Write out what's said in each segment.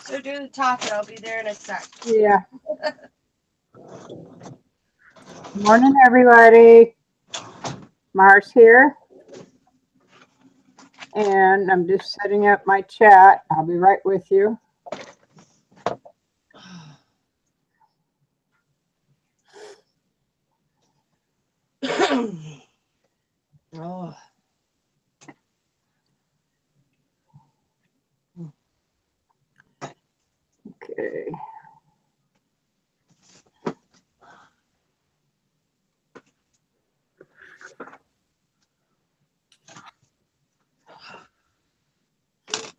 So do the talking. I'll be there in a sec. Yeah. Morning, everybody. Mars here. And I'm just setting up my chat. I'll be right with you. Oh. Okay.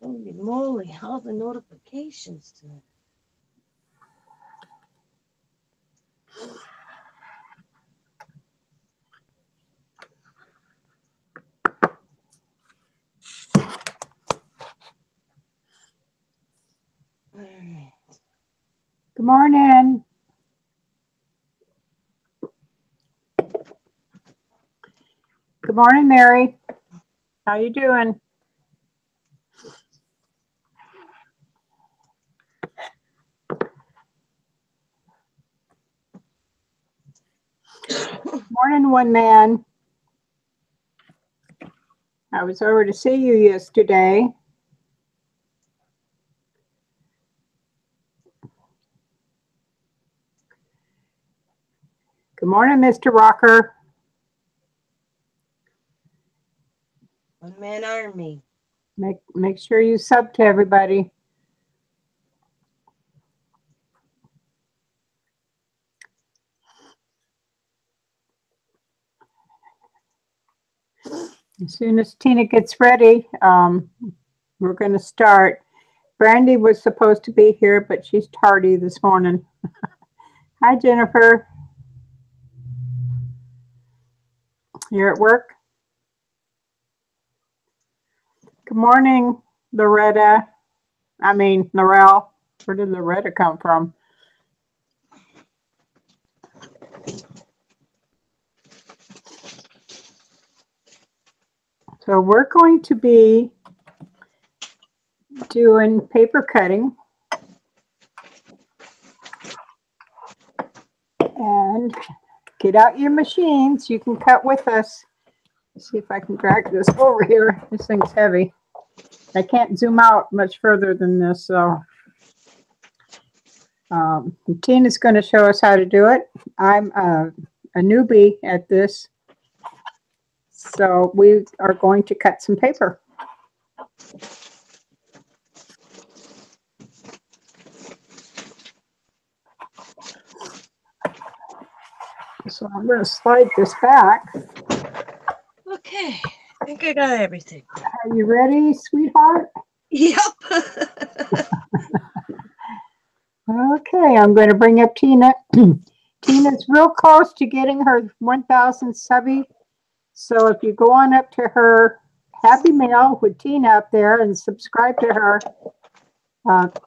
Holy moly, all the notifications today. All right. Good morning. Good morning, Mary. How you doing? Morning, one man. I was over to see you yesterday. Good morning, Mr. Rocker. One man army. Make sure you sub to everybody. As soon as Tina gets ready, we're going to start. Brandy was supposed to be here, but she's tardy this morning. Hi, Jennifer. You're at work? Good morning, Loretta. I mean, Laurel. Where did Loretta come from? So we're going to be doing paper cutting. And get out your machines. You can cut with us. Let's see if I can drag this over here. This thing's heavy. I can't zoom out much further than this, so Tina's going to show us how to do it. I'm a newbie at this, so we are going to cut some paper. So I'm going to slide this back. Okay, I think I got everything. Are you ready, sweetheart? Yep. Okay, I'm going to bring up Tina. Tina's real close to getting her 1,000 subby. So if you go on up to her Happy Mail with Tina up there and subscribe to her,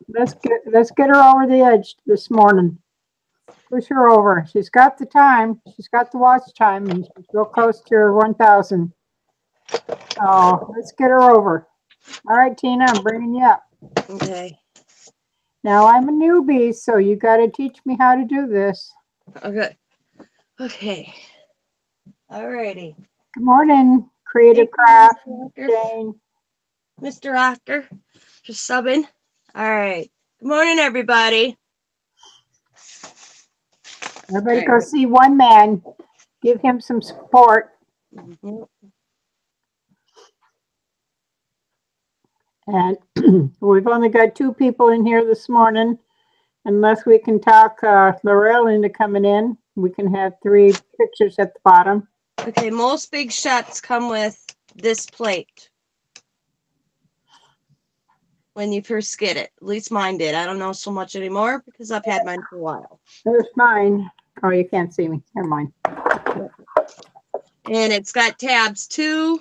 let's get her over the edge this morning. Push her over. She's got the time. She's got the watch time, and she's real close to her 1,000. So let's get her over. All right, Tina, I'm bringing you up. Okay. Now I'm a newbie, so you got to teach me how to do this. Okay. Okay. Alrighty. Good morning, Creative Craft, Jane. Mr. Rocker, just subbing. All right. Good morning, everybody. Everybody go see one man. Give him some support. Mm-hmm. And we've only got 2 people in here this morning. Unless we can talk Laurel into coming in, we can have 3 pictures at the bottom. Okay, most big shots come with this plate when you first get it. At least mine did. I don't know so much anymore because I've had mine for a while. There's mine. Oh, you can't see me. Never mind. And it's got tabs 2,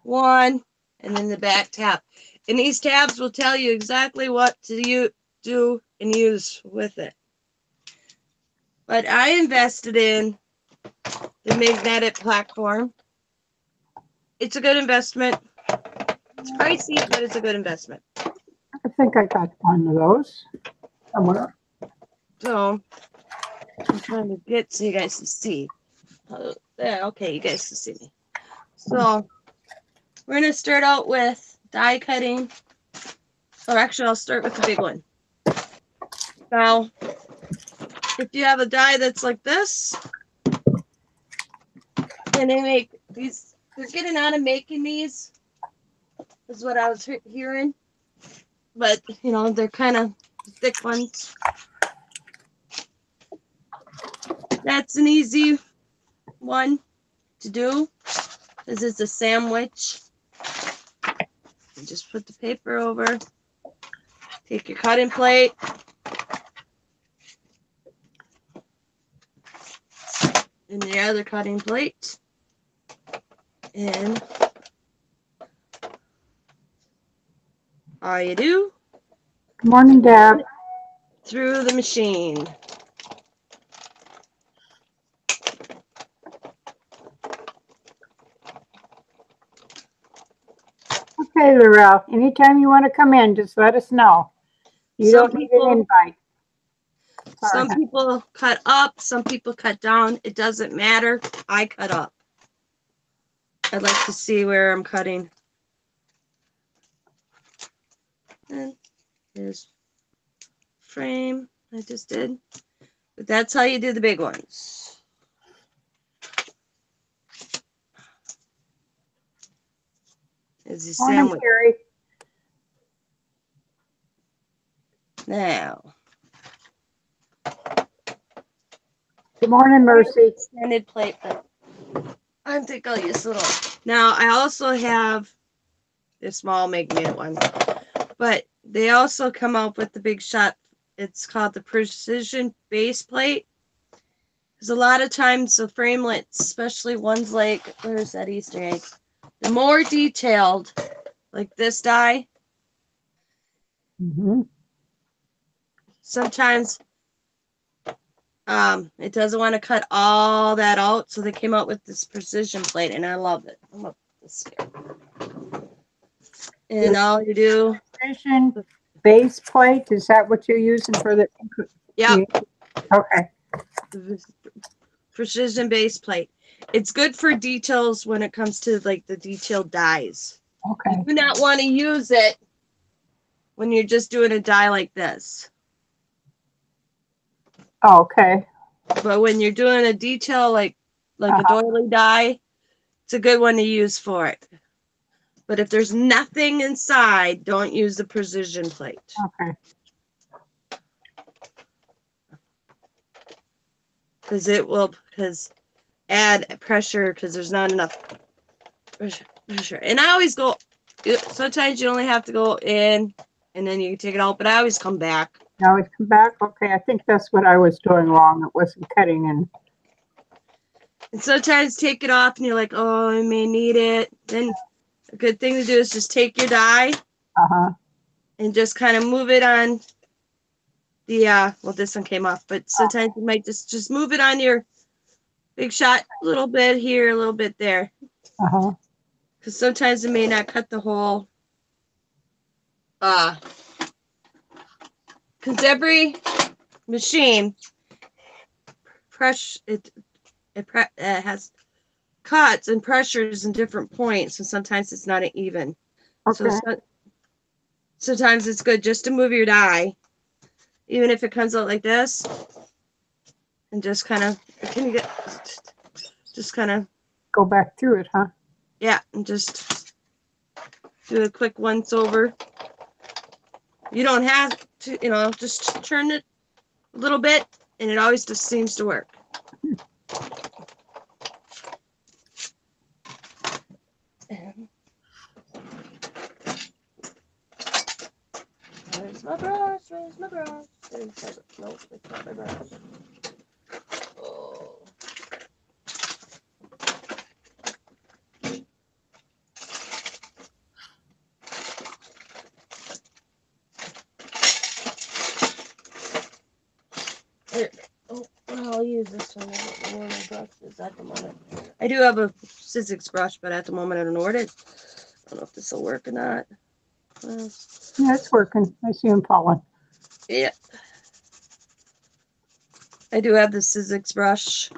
1, and then the back tab. And these tabs will tell you exactly what to do and use with it. But I invested in the magnetic platform. It's a good investment. It's pricey, but it's a good investment. I think I got one of those somewhere. So I'm trying to get so you guys can see. Yeah, okay, you guys can see me. So we're gonna start out with die cutting. Or actually, I'll start with the big one. Now, if you have a die that's like this, and they make these, they're getting out of making these, is what I was hearing. But, you know, they're kind of thick ones. That's an easy one to do, because it's a sandwich. You just put the paper over, take your cutting plate, and the other cutting plate, and all you do, Good morning, Deb. through the machine. Okay, Laurel. Anytime you want to come in, just let us know. You Some don't need an invite. Sorry. Some people cut up, some people cut down. It doesn't matter. I cut up. I'd like to see where I'm cutting. And here's frame I just did. But that's how you do the big ones. Is the Morning, sandwich. Carrie. Now, Good morning, Mercy. extended plate, but I think I'll use little. Now, I also have the small magnet one, but they also come out with the big shot. It's called the precision base plate. Because a lot of times the framelits, especially ones like, where's that Easter egg? The more detailed, like this die, Mm-hmm. sometimes it doesn't want to cut all that out, so they came out with this precision plate, and I love it. I'm gonna put this here. And all you do, Precision base plate. Is that what you're using for the? yep, Okay. precision base plate. It's good for details when it comes to like the detailed dies. Okay. You do not want to use it when you're just doing a die like this. Okay. But when you're doing a detail like a doily die, it's a good one to use for it. But if there's nothing inside, don't use the precision plate. Okay. Because it will add pressure because there's not enough pressure. And I always go, sometimes you only have to go in and then you can take it out, but I always come back. Now it's come back. Okay. I think that's what I was doing wrong. It wasn't cutting in. And sometimes take it off and you're like, oh, I may need it. Then a good thing to do is just take your die and just kind of move it on the, well, this one came off, but sometimes you might just move it on your big shot a little bit here, a little bit there. Because sometimes it may not cut the whole, because every machine it has cuts and pressures in different points, and sometimes it's not even. Okay. So sometimes it's good just to move your die, even if it comes out like this, and just kind of Go back through it, huh? Yeah, and just do a quick once over. You don't have to, just turn it a little bit, and it always just seems to work. Where's my brush? Where's my brush? Nope, it's not my brush. Oh. Here. Oh, I'll use this one. I don't know where my brush is at the moment. I do have a Sizzix brush, but at the moment I don't know where it is. I don't know if this will work or not. Yeah, it's working. I see him falling. Yeah. I do have the Sizzix brush.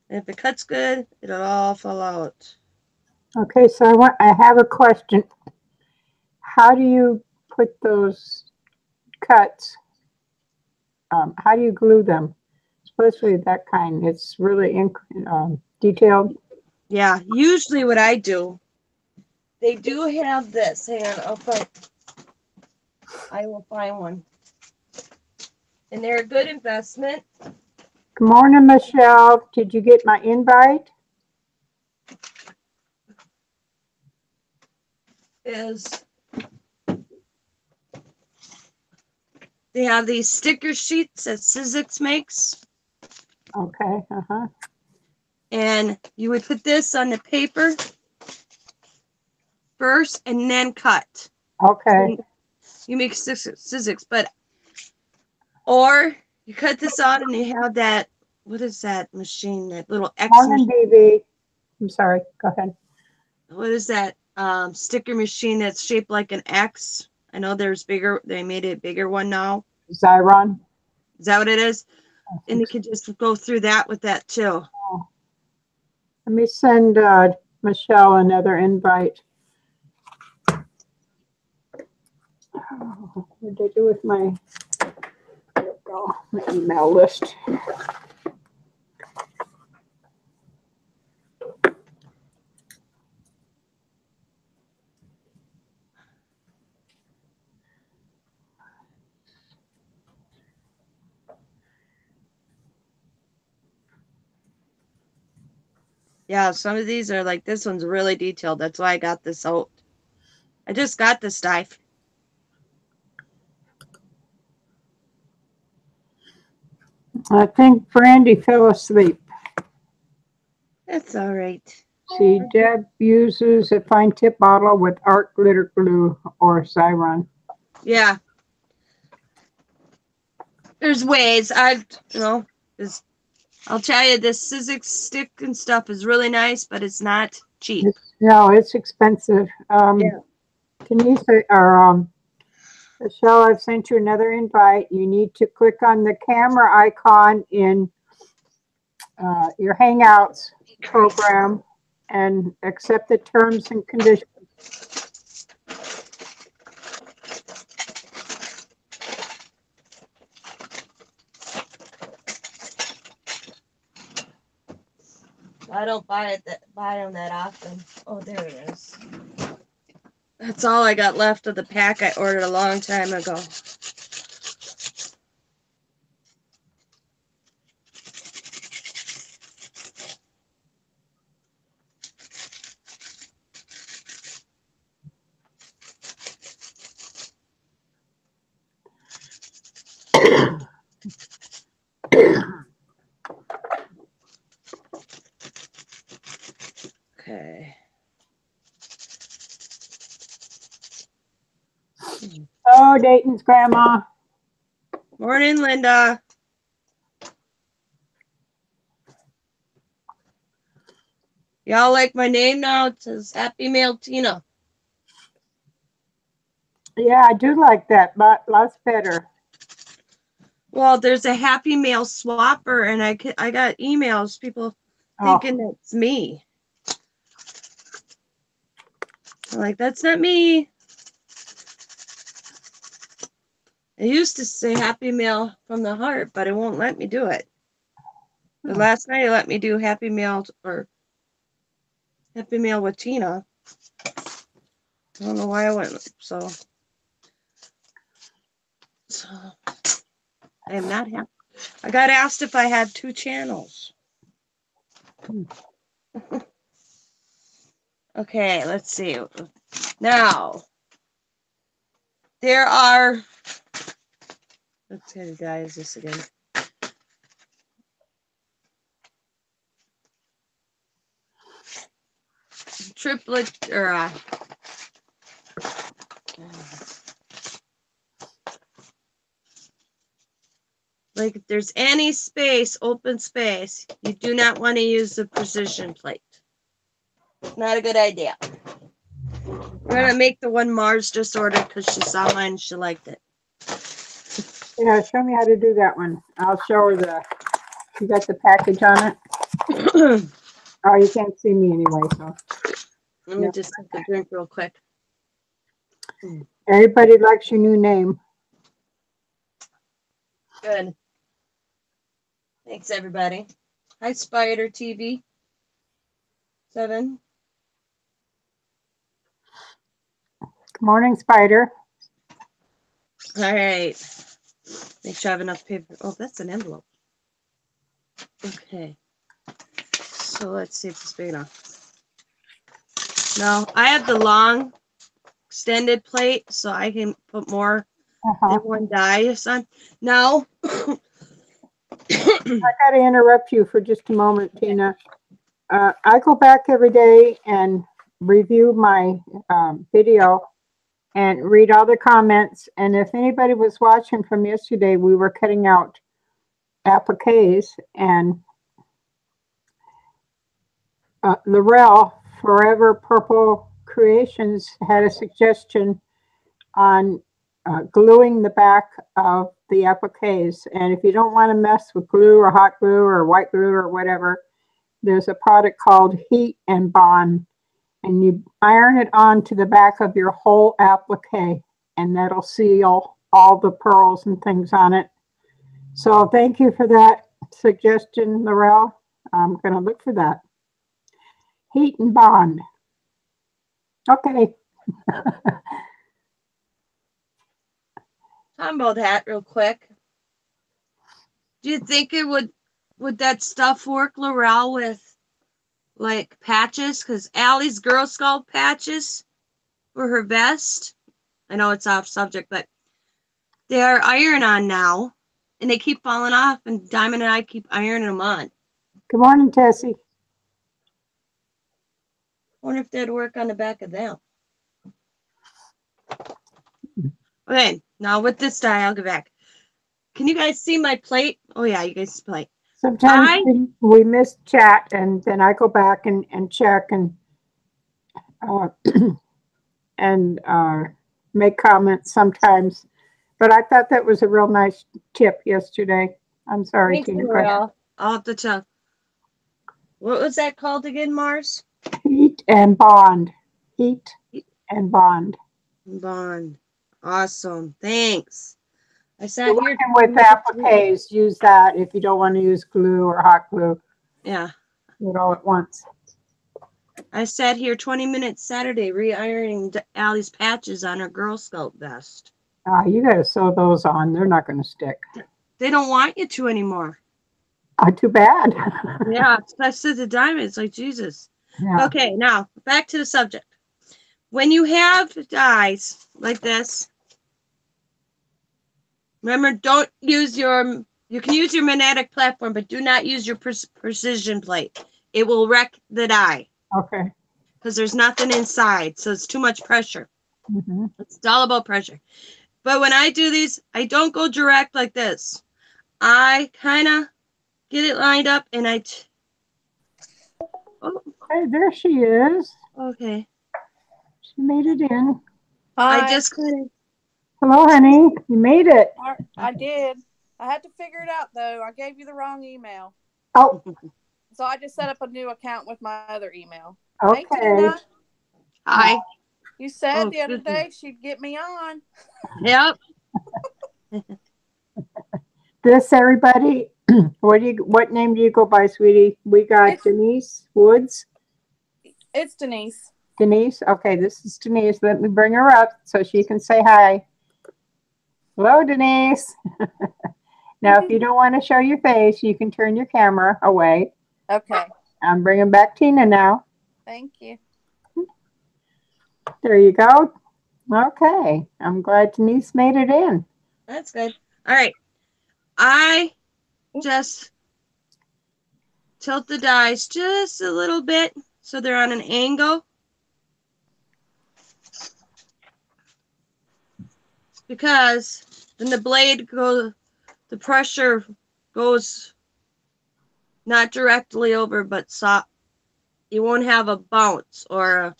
And if it cuts good, it'll all fall out. Okay, so I have a question. How do you put those cuts? How do you glue them? Especially that kind. It's really detailed. Yeah, usually what I do, they do have this. Hang on, I will find one. And they're a good investment. Good morning, Michelle. Did you get my invite? They have these sticker sheets that Sizzix makes. Okay, And you would put this on the paper first and then cut. Okay. You make Sizzix, or you cut this out and you have that, what is that machine, that little X Morning, machine? BB. I'm sorry, go ahead. What is that sticker machine that's shaped like an X? I know there's bigger, they made a bigger one now. Zyron. Is that what it is? And you can just go through that with that too. Let me send Michelle another invite. What did I do with my, there we go, my email list? Yeah, some of these are like, this one's really detailed. That's why I got this out. I just got this stuff. I think Brandy fell asleep. That's all right. See, Deb uses a fine tip bottle with art glitter glue or Zyron. Yeah. There's ways. I'll tell you, this Sizzix stick and stuff is really nice, but it's not cheap. No, it's expensive. Yeah. Denise or Michelle, I've sent you another invite. You need to click on the camera icon in your Hangouts program and accept the terms and conditions. I don't buy them that often. Oh, there it is. That's all I got left of the pack I ordered a long time ago. Okay. Oh, Dayton's grandma. Morning, Linda. Y'all like my name now? It says Happy Mail Tina. Yeah, I do like that, but lots better. Well, there's a Happy Mail swapper, and I got emails, people thinking it's me. I'm like, that's not me. I used to say Happy Mail from the heart, but it won't let me do it. But last night it let me do Happy Mail or Happy Mail with Tina. I don't know why I went so I am not happy. I got asked if I had 2 channels. Okay, let's see. Now, there are, let's see, guys, this again. Triplet, or like if there's any space, open space, you do not want to use the precision plate. Not a good idea. We're gonna make the one Mars just ordered because she saw mine and she liked it. Yeah, show me how to do that one. I'll show her you got the package on it. Oh, you can't see me anyway, so. Let me just take a drink real quick. Everybody likes your new name. Good. Thanks, everybody. Hi, Spider TV. 7. Good morning, Spider. All right. Make sure I have enough paper. Oh, that's an envelope. Okay. So let's see if it's big enough. No, I have the long extended plate, so I can put more than one die on. Now, I got to interrupt you for just a moment, Tina. I go back every day and review my video and read all the comments. And if anybody was watching from yesterday, we were cutting out appliques, and Laurel, Forever Purple Creations, had a suggestion on gluing the back of the appliques. And if you don't want to mess with glue or hot glue or white glue or whatever, there's a product called Heat and Bond, and you iron it onto the back of your whole applique, and that'll seal all the pearls and things on it. So thank you for that suggestion, Laurel. I'm going to look for that. Heat and Bond. Okay. talking about that real quick. Do you think it would that stuff work, Laurel, with like patches? Because Allie's Girl Scout patches for her vest. I know it's off subject, but they are iron on now, and they keep falling off. And Diamond and I keep ironing them on. Good morning, Tessie. I wonder if that'd work on the back of them. Okay, now with this die, I'll go back. Can you guys see my plate? Oh yeah, you guys see plate. Sometimes we miss chat, and then I go back and check and make comments sometimes. But I thought that was a real nice tip yesterday. I'm sorry, Thanks, Tina. Laurel. I'll have to tell. What was that called again, Mars? Heat and Bond. Heat and Bond. Bond. Awesome. Thanks. I sat here with appliques. Use that if you don't want to use glue or hot glue. Yeah. Do it all at once. I sat here 20 minutes Saturday re-ironing Allie's patches on her Girl Scout vest. You got to sew those on. They're not going to stick. They don't want you to anymore. Too bad. Yeah, I said to Diamond, it's like, Jesus. Yeah. Okay, now, back to the subject. When you have dies like this, remember, don't use you can use your magnetic platform, but do not use your precision plate. It will wreck the die. Okay. Because there's nothing inside, so it's too much pressure. Mm-hmm. It's all about pressure. But when I do these, I don't go direct like this. I kind of get it lined up, and oh. Hey, there she is. Okay. She made it in. Hi. I just kind of. Hello, honey. You made it. I did. I had to figure it out, though. I gave you the wrong email. Oh. So I just set up a new account with my other email. Okay. Hey, Tina. Hi. You said the other day she'd get me on. Yep. This, everybody, what name do you go by, sweetie? We got DenniesWoods. It's Denise. Denise? Okay, this is Denise. Let me bring her up so she can say hi. Hello, Denise. Now, if you don't want to show your face, you can turn your camera away. Okay. I'm bringing back Tina now. Thank you. There you go. Okay. I'm glad Denise made it in. That's good. All right. I just tilt the dies just a little bit so they're on an angle. Because then the blade the pressure goes not directly over, but soft. You won't have a bounce or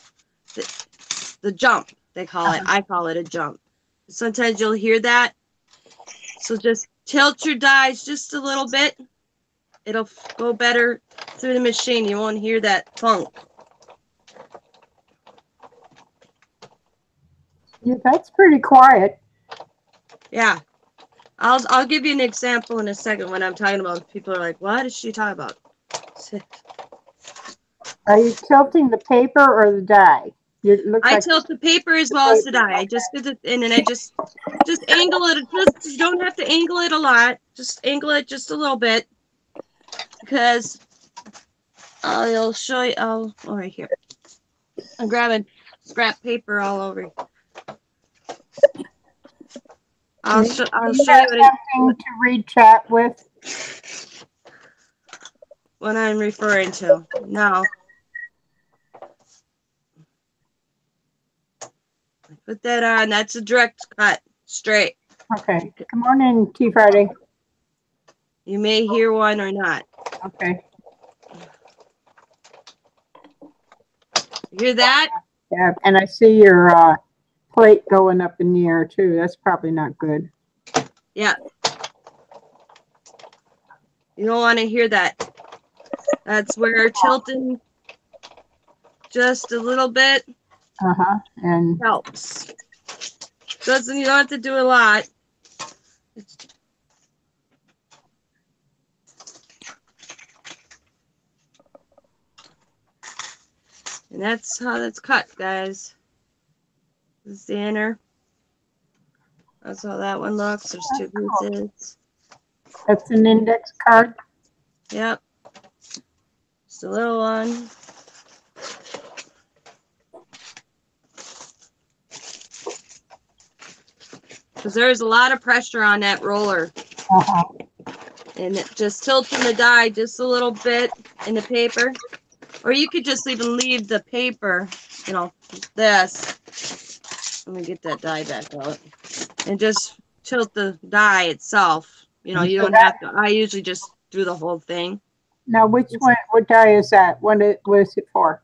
the jump, they call it. I call it a jump. Sometimes you'll hear that. So just tilt your dies just a little bit. It'll go better through the machine. You won't hear that funk. Yeah, that's pretty quiet. Yeah. I'll give you an example in a second when I'm talking about. People are like, what is she talking about? Are you tilting the paper or the die? It looks I like tilt the paper as well as the die. I just did it, and then I just angle it. Just you don't have to angle it a lot. Just angle it just a little bit, because I'll show you. Oh, right here. I'm grabbing scrap paper all over. I'll show you something to read chat with. what I'm referring to now. Put that on. That's a direct cut, straight. Okay. Good morning, Tea Friday. You may hear one or not. Okay. Hear that? Yeah, and I see your plate going up in the air too. That's probably not good. Yeah. You don't want to hear that. That's where tilting just a little bit And helps. You don't have to do a lot. And that's how that's cut, guys. This is the inner. That's how that one looks. There's two pieces. that's an index card. Yep. Just a little one. Because there's a lot of pressure on that roller. And it just tilting the die just a little bit in the paper. Or you could just even leave the paper, you know, this. Let me get that die back out. And just tilt the die itself. You know, you don't have to. I usually just do the whole thing. Now, which one? What die is that? What is it for?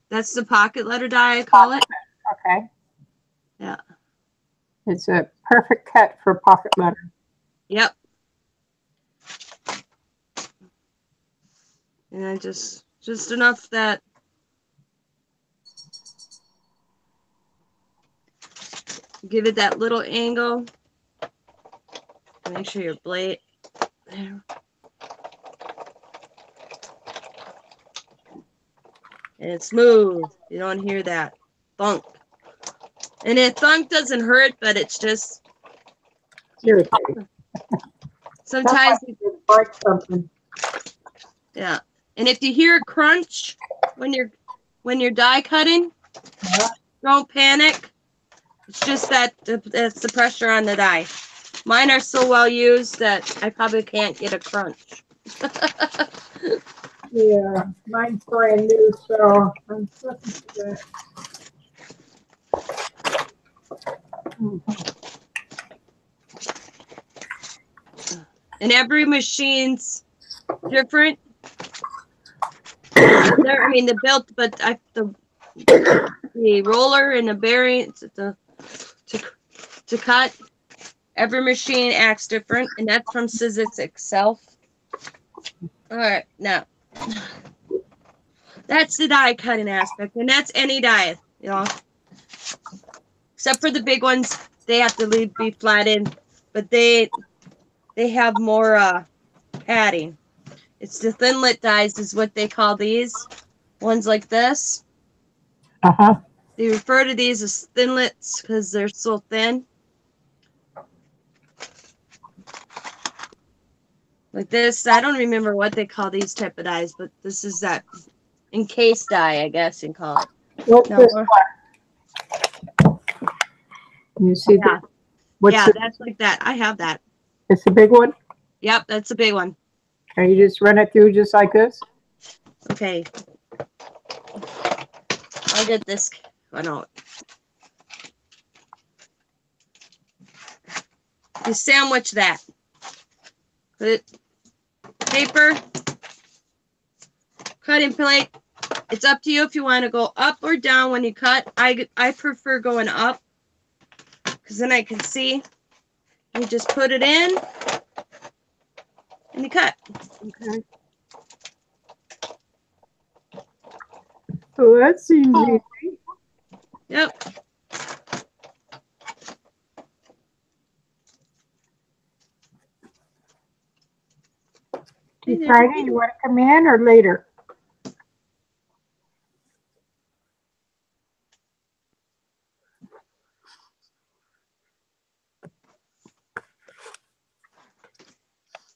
That's the pocket letter die, I call it. Okay. Yeah. It's a perfect cut for pocket letter. Yep. And I just enough that give it that little angle. Make sure your blade there. And it's smooth. You don't hear that thunk. And that thunk doesn't hurt, but it's just Irritating. sometimes. Like something. Yeah. And if you hear a crunch when you're die cutting, don't panic. It's just that it's the pressure on the die. Mine are so well used that I probably can't get a crunch. Yeah, mine's brand new, so I'm looking for that. And every machine's different. I mean, the belt, but the roller and the bearing to cut. Every machine acts different, and that's from Scissors itself. All right, now that's the die cutting aspect, and that's any die, you know, except for the big ones. They have to be flattened, but they have more padding. It's the thinlet dies is what they call these ones like this. They refer to these as thinlets because they're so thin. Like this, I don't remember what they call these type of dies, but this is that encased die, I guess you call it. What's this one? You see Yeah. that? That's like that. I have that. It's a big one? Yep, that's a big one. Can you just run it through just like this? Okay. I'll get this one out. You sandwich that. Put paper, cutting plate. It's up to you if you want to go up or down when you cut. I prefer going up because then I can see. You just put it in and you cut. Okay. So that seems easy. Yep. Friday, you want to come in or later?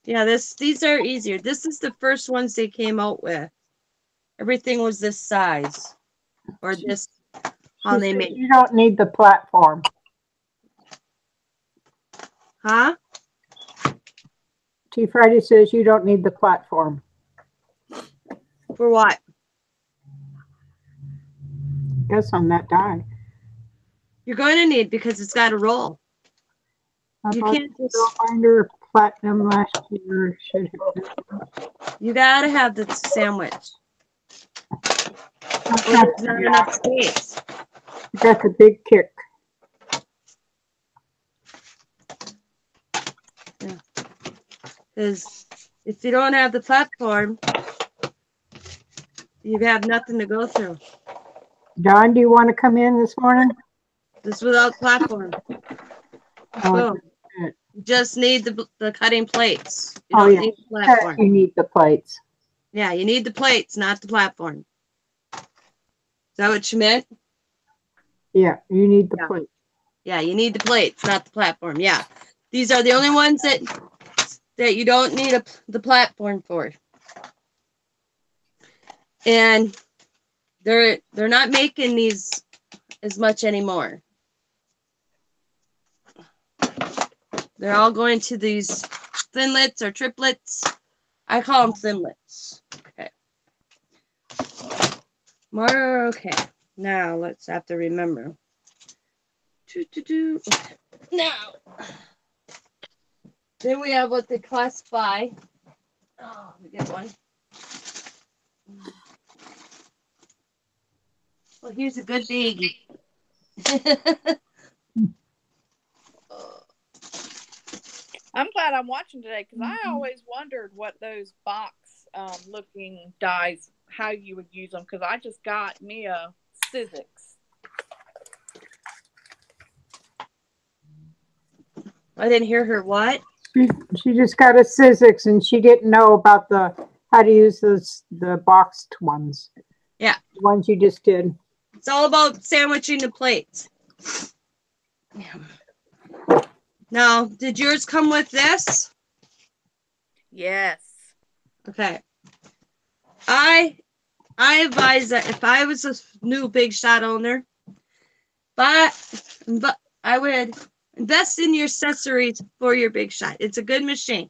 Yeah, these are easier. This is the first ones they came out with. Everything was this size or this how they made. You don't need the platform. Huh? T. Friday says you don't need the platform. For what? Guess on that die. You're going to need because it's got a roll. You can't just Finder platinum last year should have. You gotta have the sandwich. Or there's not enough space. That's a big kick. Yeah. Because if you don't have the platform, you have nothing to go through. Don, do you want to come in this morning? This without platform. Oh, Boom. You just need the cutting plates. You oh don't yeah. need the platform. You need the plates. Yeah, you need the plates, not the platform. Is that what you meant? Yeah, you need the plate. Yeah, you need the plates, not the platform. Yeah. These are the only ones that you don't need the platform for. And they're not making these as much anymore. They're all going to these thinlits or triplets. I call them thinlits. Okay. More. Okay. Now let's have to remember. Now. Then we have what they classify. Oh, we get one. Well, here's a good baby. I'm glad I'm watching today because I always wondered what those box looking dies, how you would use them, because I just got me a Sizzix. I didn't hear her. What? She just got a Sizzix and she didn't know about how to use the boxed ones. Yeah. The ones you just did. It's all about sandwiching the plates. Yeah. Now, did yours come with this? Yes. Okay. I advise that if I was a new Big Shot owner, but I would invest in your accessories for your Big Shot. It's a good machine.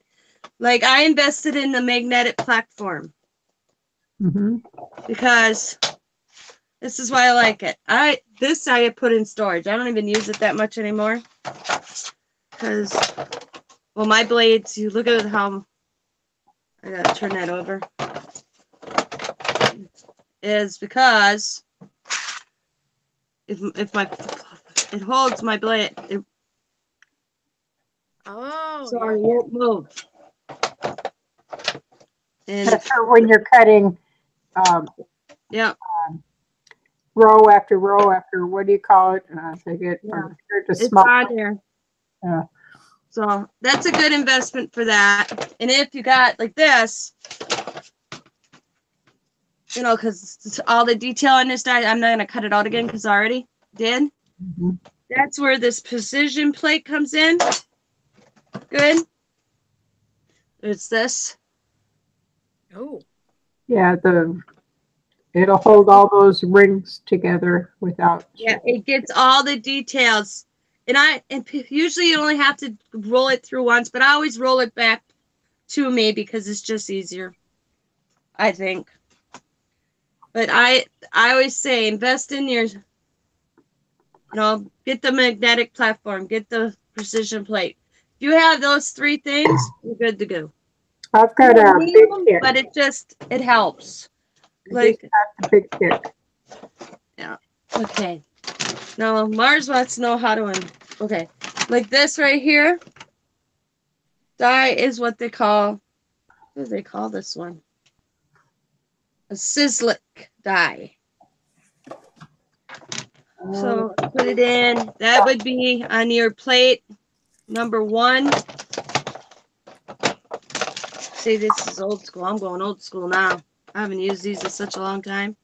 Like I invested in the magnetic platform because this is why I like it. I put in storage. I don't even use it that much anymore because, well, my blades. You look at how I gotta turn that over. Is because if it holds my blade. So it won't move. And that's for when you're cutting. Yeah. Row after row after, what do you call it? They get from here to small. It's on there. Yeah. So that's a good investment for that. And if you got like this, you know, because all the detail on this die, I'm not going to cut it out again because I already did. That's where this precision plate comes in. Good. It's this. Oh. Yeah, it'll hold all those rings together without. Yeah, it gets all the details. And usually you only have to roll it through once, but I always roll it back to me because it's just easier, I think. But I always say invest in your, get the magnetic platform, get the precision plate. If you have those three things, you're good to go. I've got You a don't need big them, kit. but it helps. I Like, just got the big kit. yeah. Okay. Now Mars wants to know how to okay. Like this right here. Die is what they call, what do they call this one? A sizzlick die. So put it in. That would be on your plate number 1. See, this is old school. I'm going old school now. I haven't used these in such a long time.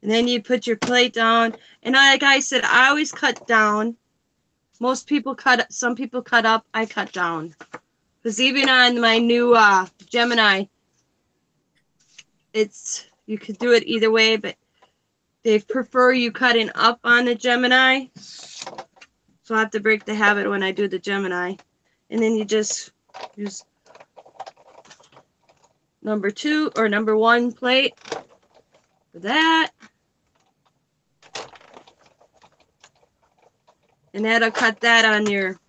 And then you put your plate down. And like I said, I always cut down. Most people cut, some people cut up. I cut down. Because even on my new Gemini, you could do it either way, but they prefer you cutting up on the Gemini. So I have to break the habit when I do the Gemini. And then you just use number 2 or number 1 plate for that. And that'll cut that on your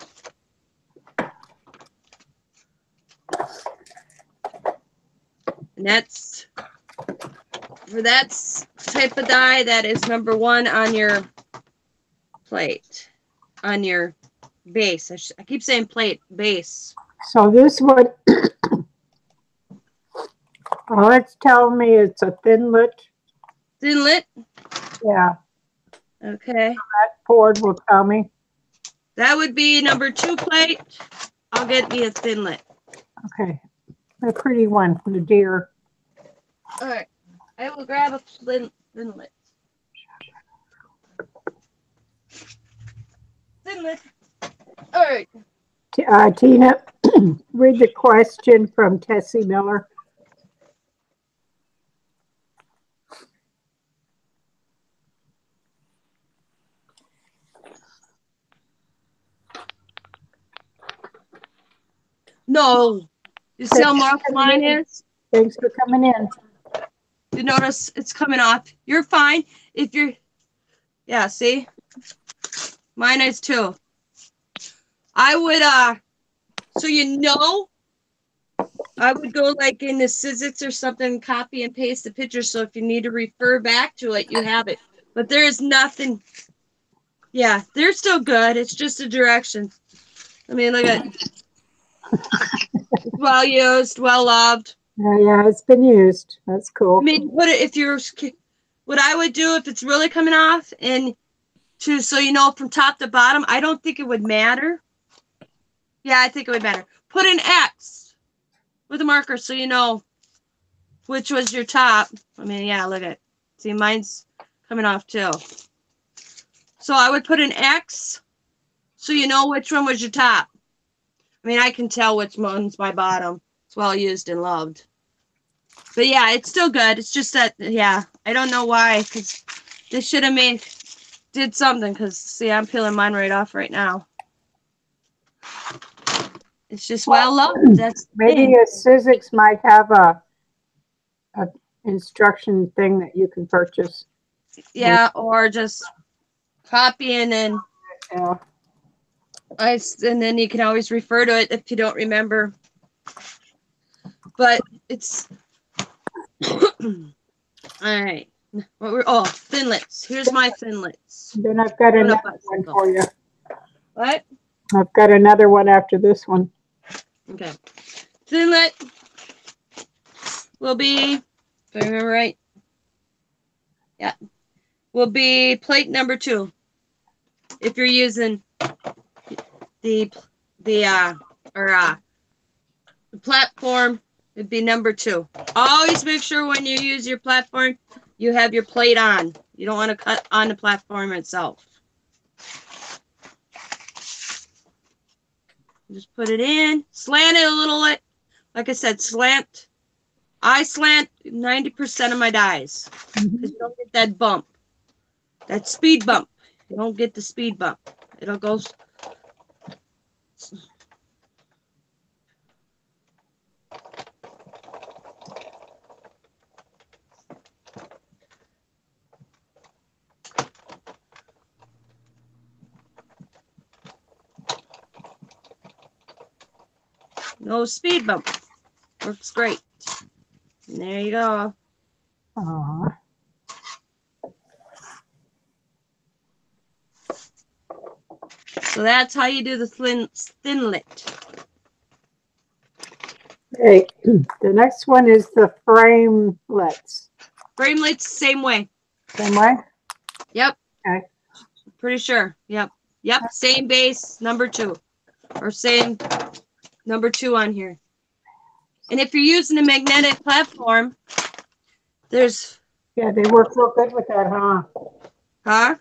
and that's for that type of die, that is number 1 on your plate, on your base. I keep saying plate, base. So this one, oh, it's telling me it's a thinlit. Thinlit? Yeah. Okay. That board will tell me. That would be number 2 plate. I'll get me a thinlit. Okay. A pretty one from the deer. All right. I will grab a thinlit. Thinlit. All right. Tina, read the question from Tessie Miller. No. You see how marked mine is? Thanks for coming in. You notice it's coming off. You're fine. If you're, yeah, see? Mine is too. I would, so you know, I would go like in the Syzyx or something, copy and paste the picture. So if you need to refer back to it, you have it. But there is nothing. Yeah, they're still good. It's just a direction. I mean, look at it's well used, well loved. Yeah, it's been used. That's cool. I mean, put it if you're. What I would do if it's really coming off, and so you know from top to bottom, I don't think it would matter. Yeah, I think it would matter. Put an X with a marker so you know which was your top. I mean, yeah, look at it. See, mine's coming off too. So I would put an X so you know which one was your top. I mean, I can tell which one's my bottom. It's well used and loved. But yeah, it's still good. It's just that, yeah, I don't know why, because they should have did something, because, see, I'm peeling mine right off right now. It's just well loved. That's maybe a Syzyx might have a instruction thing that you can purchase. Yeah, or just copy and then and then you can always refer to it if you don't remember. But it's all right. Thinlits. Here's my thinlits. Then I've got another one for you. What? I've got another one after this one. Okay. Thinlit will be, if I remember right, yeah, will be plate number 2. If you're using the platform, it'd be number 2. Always make sure when you use your platform, you have your plate on. You don't want to cut on the platform itself. Just put it in, slant it a little. Like I said, slant. I slant 90% of my dies because you don't get that bump, that speed bump. You don't get the speed bump. It'll go. No speed bump. Works great. And there you go. Aw. So that's how you do the thinlet. Okay, the next one is the framelets. Framelets, same way. Same way? Yep. Okay. Pretty sure. Yep. Yep. Same base, number 2. Or same number 2 on here. And if you're using a magnetic platform, there's... Yeah, they work real good with that, huh? Huh?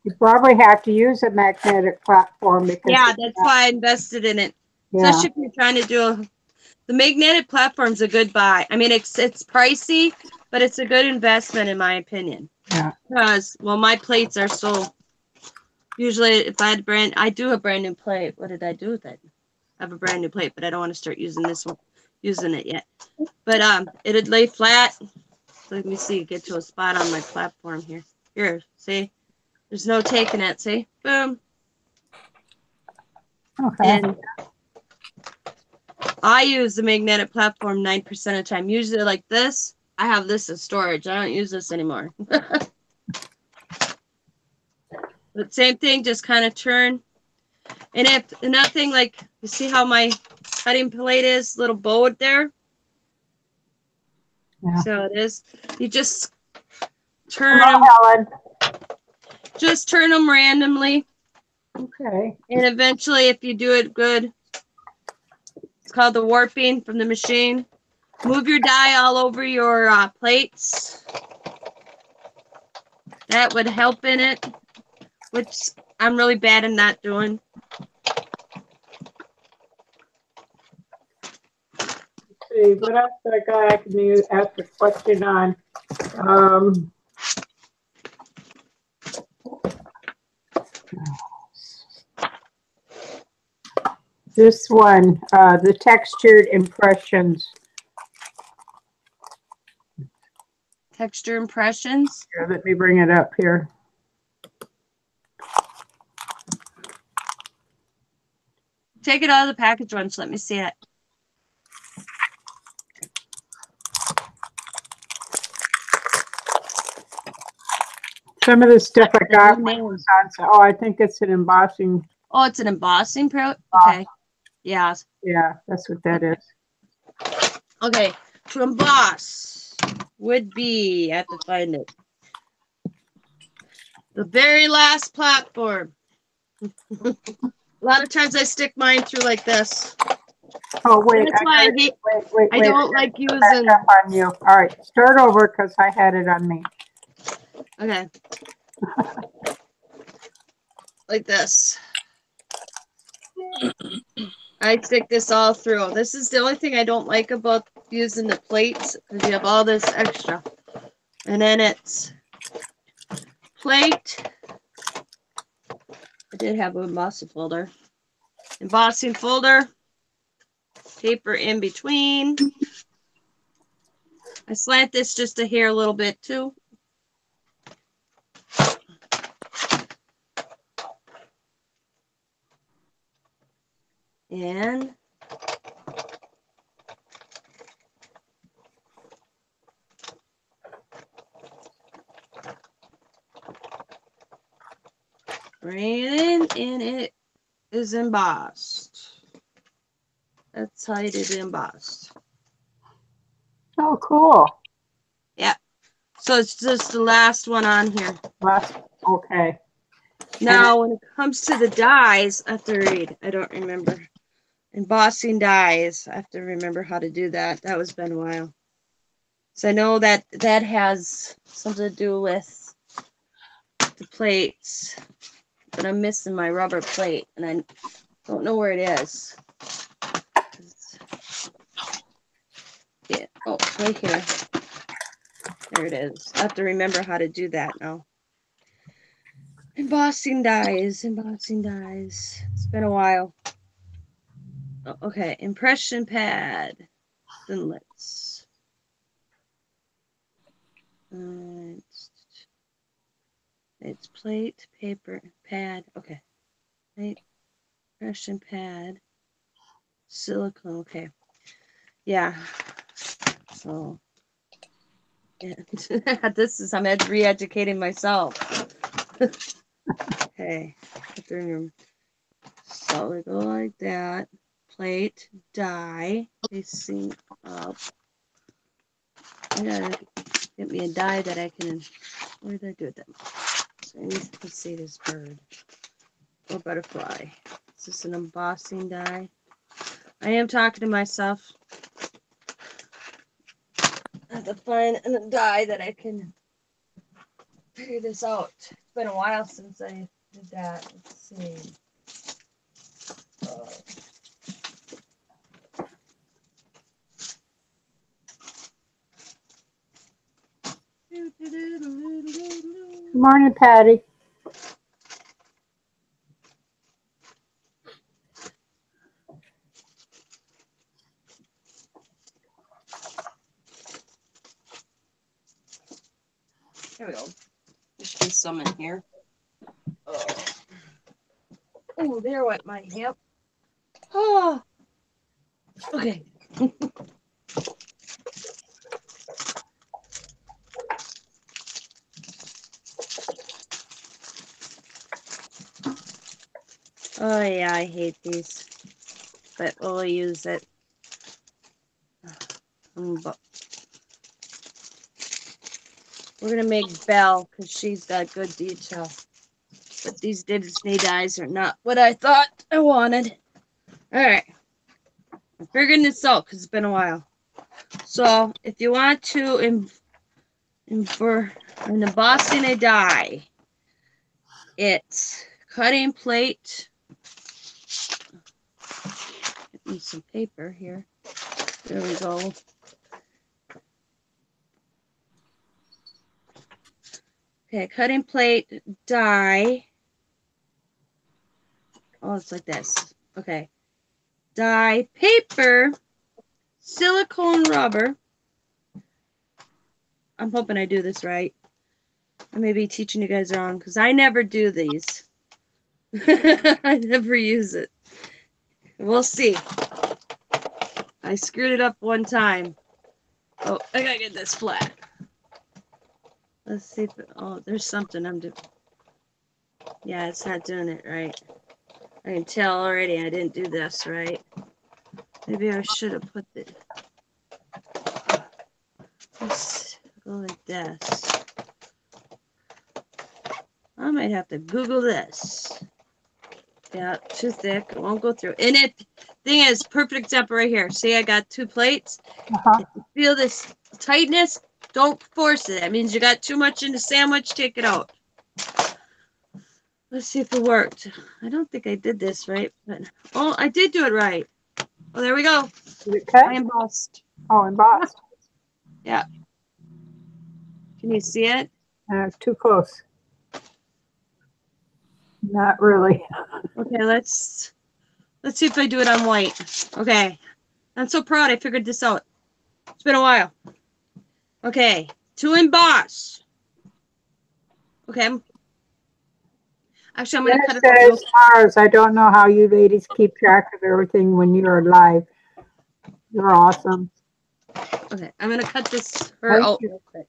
You probably have to use a magnetic platform because Yeah, that's why I invested in it. yeah, Especially if you're trying to do the magnetic platform's a good buy. I mean, it's pricey, but it's a good investment in my opinion. yeah. Because, well, my plates are so... Usually, if I had I do a brand new plate. What did I do with it? I have a brand new plate, but I don't want to start using it yet. But it'd lay flat. Let me see, get to a spot on my platform here. Here, see? There's no taking it, see? Boom. Okay. And I use the magnetic platform 9% of the time. Usually like this, I have this as storage. I don't use this anymore. But same thing, just kind of turn. And if another thing, like, you see how my cutting plate is, little bow there? Yeah. So it is. You just Come turn on, them. Helen. Just turn them randomly. Okay. And eventually, if you do it good, it's called the warping from the machine. Move your die all over your plates. That would help in it, which I'm really bad at not doing. Let's see, what else I got? I can ask a question on. This one, the textured impressions. Texture impressions. Here, let me bring it up here. Take it out of the package once. Let me see it. Some of the stuff I got Name. was on, oh, I think it's an embossing. Oh, it's an embossing pro. Okay. Yeah. Yeah, that's what that is. Okay. To emboss would be, I have to find it. The very last platform. A lot of times I stick mine through like this. Oh, wait. That's why I don't like using. Back up on you. All right, start over because I had it on me. Okay. Like this. I stick this all through. This is the only thing I don't like about using the plates, because you have all this extra. And then it's plate. I did have an embossing folder. Embossing folder. Paper in between. I slant this just a hair a little bit too. And bring it in, and it is embossed. That's how you do the embossed. Oh, cool. Yeah. So it's just the last one on here. Last, okay. Now, when it comes to the dies, I have to read. I don't remember. Embossing dies. I have to remember how to do that. That was been a while. So I know that that has something to do with the plates. But I'm missing my rubber plate, and I don't know where it is. Yeah. Oh, right here. There it is. I have to remember how to do that now. Embossing dies. Embossing dies. It's been a while. Oh, okay. Impression pad. Thinlets. It's plate, paper, pad. Okay. Plate, impression pad. Silicone. Okay. Yeah. So yeah. This is, I'm re-educating myself. Okay. So we go like that. Plate, die, facing up. I gotta get me a die that I can. Where did I do it then? So I need to see this bird or butterfly. Is this an embossing die? I am talking to myself. I have to find a die that I can figure this out. It's been a while since I did that. Let's see. Good morning, Patty. There we go. There should be some in here. Oh, there went my hip. Oh, okay. Oh yeah, I hate these, but we'll use it. We're gonna make Belle because she's got good detail. But these Disney dies are not what I thought I wanted. All right, I'm figuring this out because it's been a while. So if you want to for an embossing a die, it's cutting plate. Get me some paper here. There we go. Okay, cutting plate, die. Oh, it's like this. Okay. Die, paper, silicone rubber. I'm hoping I do this right. I may be teaching you guys wrong because I never do these. I never use it. We'll see. I screwed it up one time. Oh, I gotta get this flat. Let's see if oh, there's something I'm doing. Yeah, it's not doing it right. I can tell already I didn't do this right. Maybe I should have put the. Let's go like this. I might have to Google this. Yeah, too thick. It won't go through. And it, thing is, perfect example right here. See, I got 2 plates. If you feel this tightness, don't force it. That means you got too much in the sandwich. Take it out. Let's see if it worked. I don't think I did this right, but oh, I did do it right. Oh, there we go. Is it cut? I embossed. Oh, embossed. Yeah. Can you see it? Too close. Not really. Okay, let's see if I do it on white. Okay. I'm so proud I figured this out. It's been a while. Okay. To emboss. Okay. Actually, I'm going to cut it It real says Mars. I don't know how you ladies keep track of everything when you're live. You're awesome. Okay, I'm going to cut this Thank out you. real quick.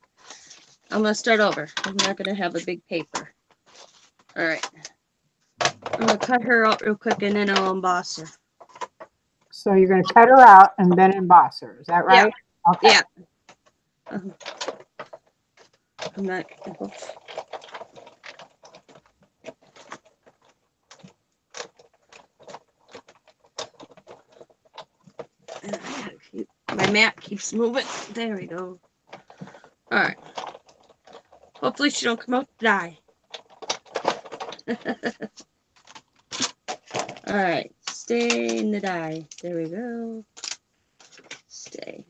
I'm going to start over. I'm not going to have a big paper. All right. I'm going to cut her out real quick and then I'll emboss her. So you're going to cut her out and then emboss her. Is that right? Yeah. Okay. Yeah. I'm not. My mat keeps moving. There we go. All right. Hopefully she don't come out to die. All right. Stay in the die. There we go. Stay.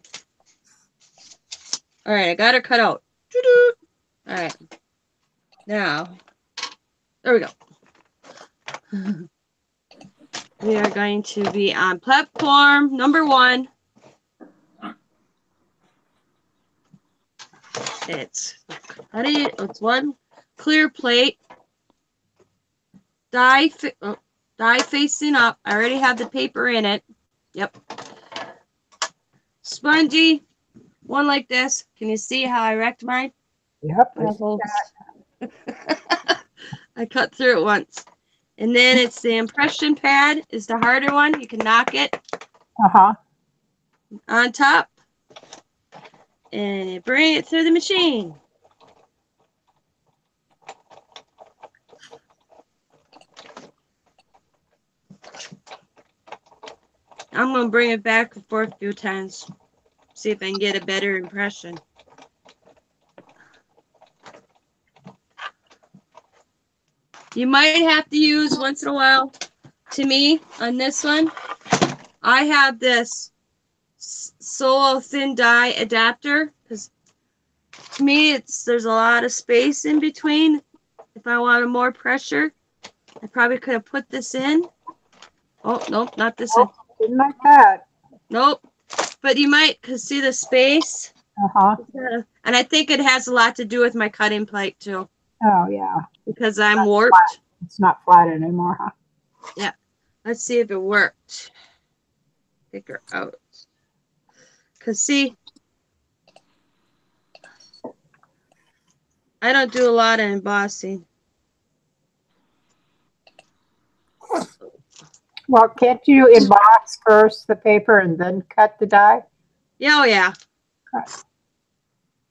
All right. I got her cut out. Doo-doo. All right. Now, there we go. We are going to be on platform number 1. It's one clear plate. Die facing up. I already have the paper in it. Yep. spongy, one like this. Can you see how I wrecked mine? Yep. I I see hope. that. I cut through it once. And then it's the impression pad is the harder one. You can knock it Uh-huh. on top and you bring it through the machine. I'm going to bring it back and forth a few times. See if I can get a better impression. You might have to use once in a while. To me, on this one, I have this solo thin die adapter because to me there's a lot of space in between. If I wanted more pressure, I probably could have put this in. Oh, nope, not this one. Didn't like that. Nope. But you might, because see the space? Uh-huh. And I think it has a lot to do with my cutting plate too. Oh, yeah. Because I'm warped. It's not flat anymore, huh? Yeah. Let's see if it worked. Take her out. Because see, I don't do a lot of embossing. Well, can't you emboss first the paper and then cut the die? Yeah, oh yeah. Okay.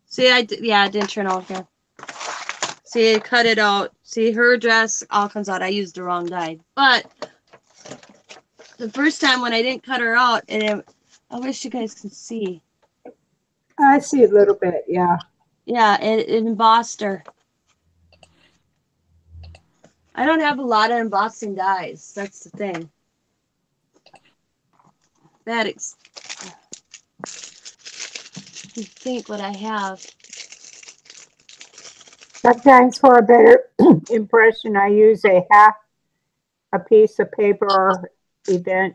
See, I didn't turn off here. See, I cut it out. See, her dress all comes out. I used the wrong die. But the first time when I didn't cut her out, I wish you guys could see. I see a little bit, yeah. Yeah, it embossed her. I don't have a lot of embossing dies. That's the thing. You think what I have. Sometimes for a better impression, I use a piece of paper event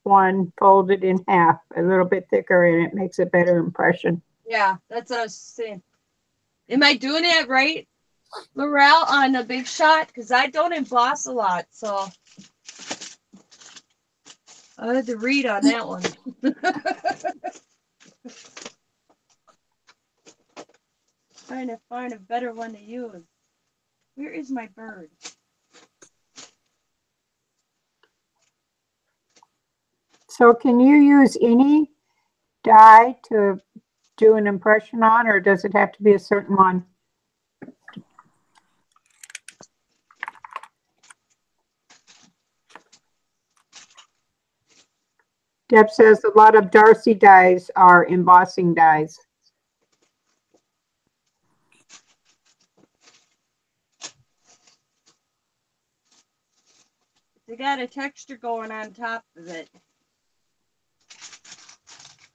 one folded in half, a little bit thicker, and it makes a better impression. Yeah, that's what I was saying. Am I doing it right, Laurel, on a big shot? Because I don't emboss a lot, so I had to read on that one. Trying to find a better one to use. Where is my bird? So can you use any die to do an impression on, or does it have to be a certain one? Deb says a lot of Darcy dies are embossing dies. They got a texture going on top of it.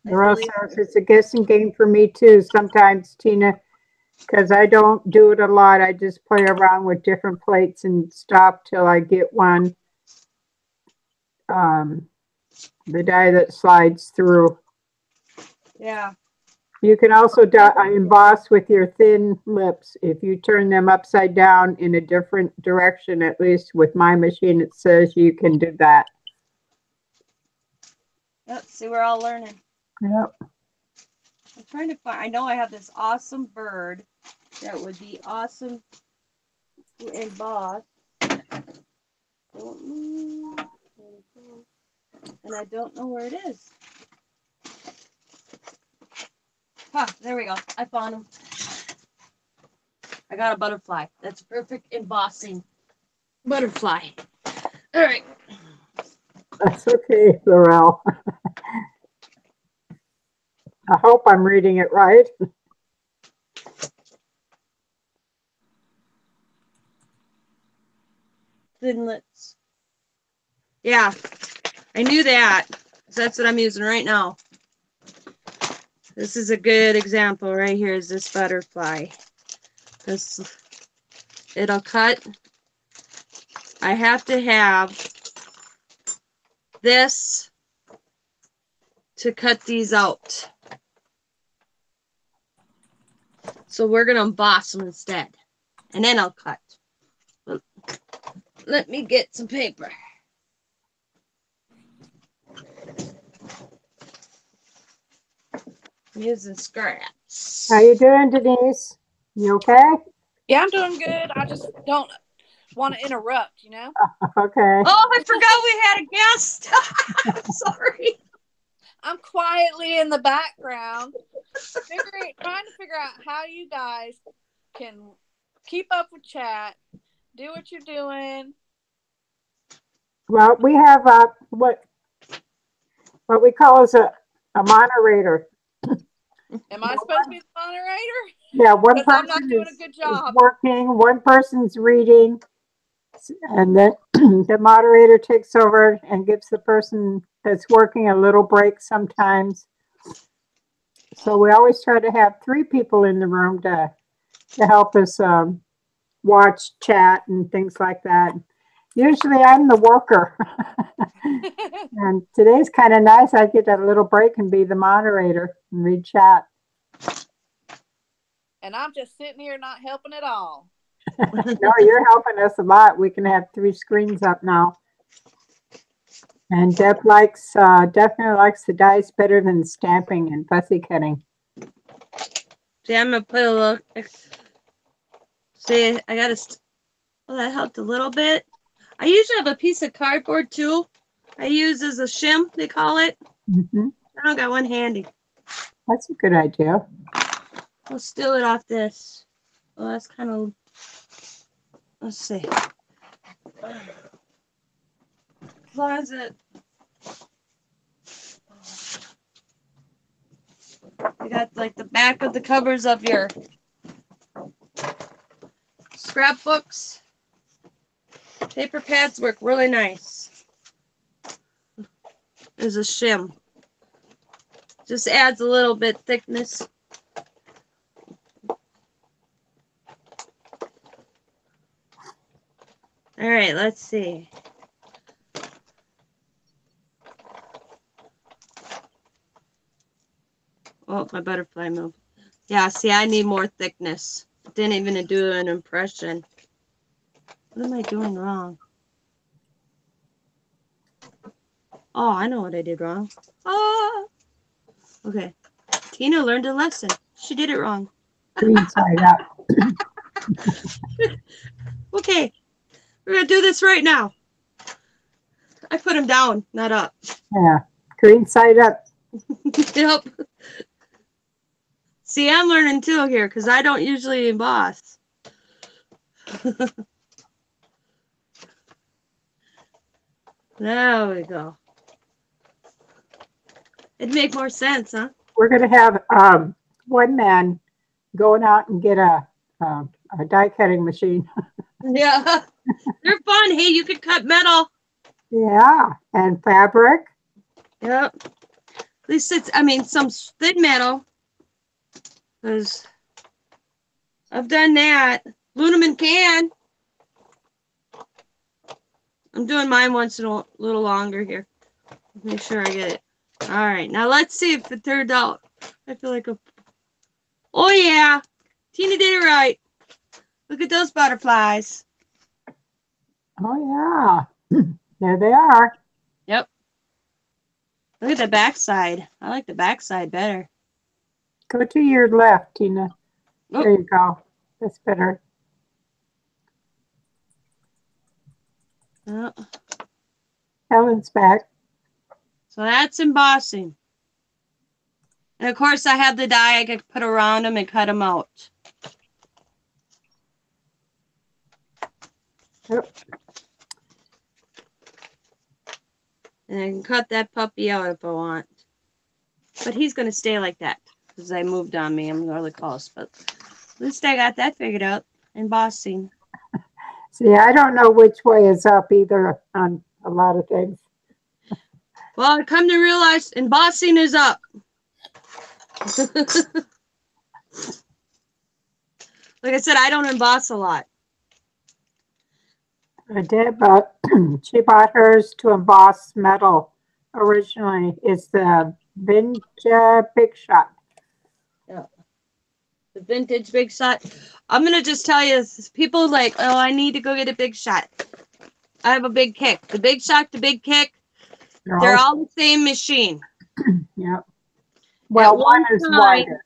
Laurel says it's a guessing game for me too sometimes, Tina, because I don't do it a lot. I just play around with different plates and stop till I get one, the die that slides through. Yeah. You can also emboss with your thin lips. If you turn them upside down in a different direction, at least with my machine, it says you can do that. Yep, see, we're all learning. Yep. I'm trying to find, I know I have this awesome bird that would be awesome to emboss. And I don't know where it is. Huh, there we go. I found him. I got a butterfly. That's perfect embossing butterfly. All right. That's okay, Laurel. I hope I'm reading it right. Thin lips. Yeah, I knew that. That's what I'm using right now. This is a good example right here is this butterfly. It'll cut. I have to have this to cut these out. So we're going to emboss them instead. And then I'll cut. Let me get some paper. I'm using scraps. How you doing, Denise? You okay? Yeah, I'm doing good. I just don't want to interrupt, you know? Okay. Oh, I forgot we had a guest. I'm sorry. I'm quietly in the background trying to figure out how you guys can keep up with chat, do what you're doing. Well, we have what we call as a moderator. Am I supposed to be the moderator? Yeah, one Because I'm person not doing a is good job. working, one person's reading, and then the moderator takes over and gives the person that's working a little break sometimes. So we always try to have 3 people in the room to help us watch chat and things like that. Usually I'm the worker. And today's kind of nice. I get a little break and be the moderator and read chat. And I'm just sitting here not helping at all. No, you're helping us a lot. We can have 3 screens up now. And Deb definitely likes the dice better than stamping and fussy cutting. See, I'm gonna put a little. See, I gotta. Well, that helped a little bit. I usually have a piece of cardboard too. I use as a shim, they call it. Mm-hmm. I don't got one handy. That's a good idea. I'll steal it off this. Well, that's kind of. Let's see. As long as it. You got like the back of the covers of your scrapbooks. Paper pads work really nice. There's a shim. Just adds a little bit thickness. All right, let's see. Oh, my butterfly moved. Yeah, see, I need more thickness. Didn't even do an impression. What am I doing wrong? Oh, I know what I did wrong. Oh, okay. Tina learned a lesson. She did it wrong. Green side up. Okay, we're gonna do this right now. I put him down, not up. Yeah, green side up. Yep. See, I'm learning too here because I don't usually emboss. There we go. It'd make more sense, huh? We're going to have one man going out and get a die cutting machine. Yeah. They're fun. Hey, you could cut metal. Yeah, and fabric. Yep. At least it's, I mean, some thin metal. Because I've done that. Aluminum can. I'm doing mine once in a little longer here. Make sure I get it. All right. Now let's see if it turned out. I feel like a... Oh, yeah. Tina did it right. Look at those butterflies. Oh, yeah. There they are. Yep. Look at the backside. I like the backside better. Go to your left, Tina. Oh. There you go. That's better. Oh. Helen's back. So that's embossing. And of course, I have the die I could put around them and cut them out. Yep. And I can cut that puppy out if I want. But he's going to stay like that because I moved on me. I'm really close. But at least I got that figured out. Embossing. See, I don't know which way is up either on a lot of things. Well, I come to realize embossing is up. Like I said, I don't emboss a lot. I did, but she bought hers to emboss metal originally. It's the vintage Big Shot. Yeah. The vintage Big Shot. I'm going to just tell you, people like, oh, I need to go get a Big Shot. I have a Big Kick. The Big Shot, the Big Kick, they're all the same machine. Yep. Well, At one one is time, wider.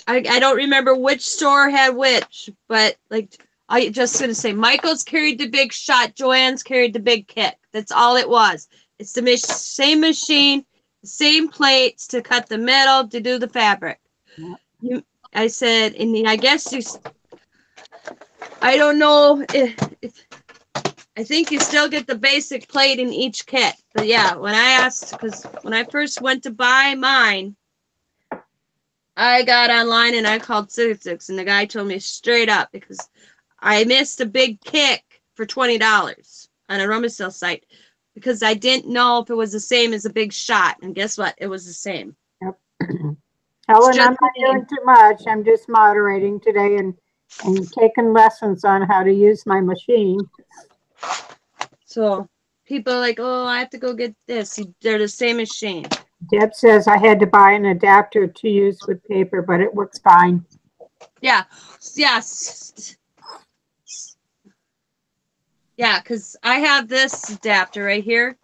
I don't remember which store had which, but like I just gonna say Michael's carried the big shot, Joanne's carried the big kick. That's all it was. It's the same machine, same plates to cut the metal, to do the fabric. I said, and I guess I don't know if I think you still get the basic plate in each kit. But yeah, when I asked, because when I first went to buy mine, I got online and I called Six, and the guy told me straight up, because I missed a big kick for $20 on a Rummelsale site because I didn't know if it was the same as a big shot. And guess what? It was the same. Yep. Helen, I'm not doing too much. I'm just moderating today and taking lessons on how to use my machine. So people are like, oh, I have to go get this. They're the same machine. Deb says I had to buy an adapter to use with paper, but it works fine. Yeah. Yes. Yeah, because I have this adapter right here.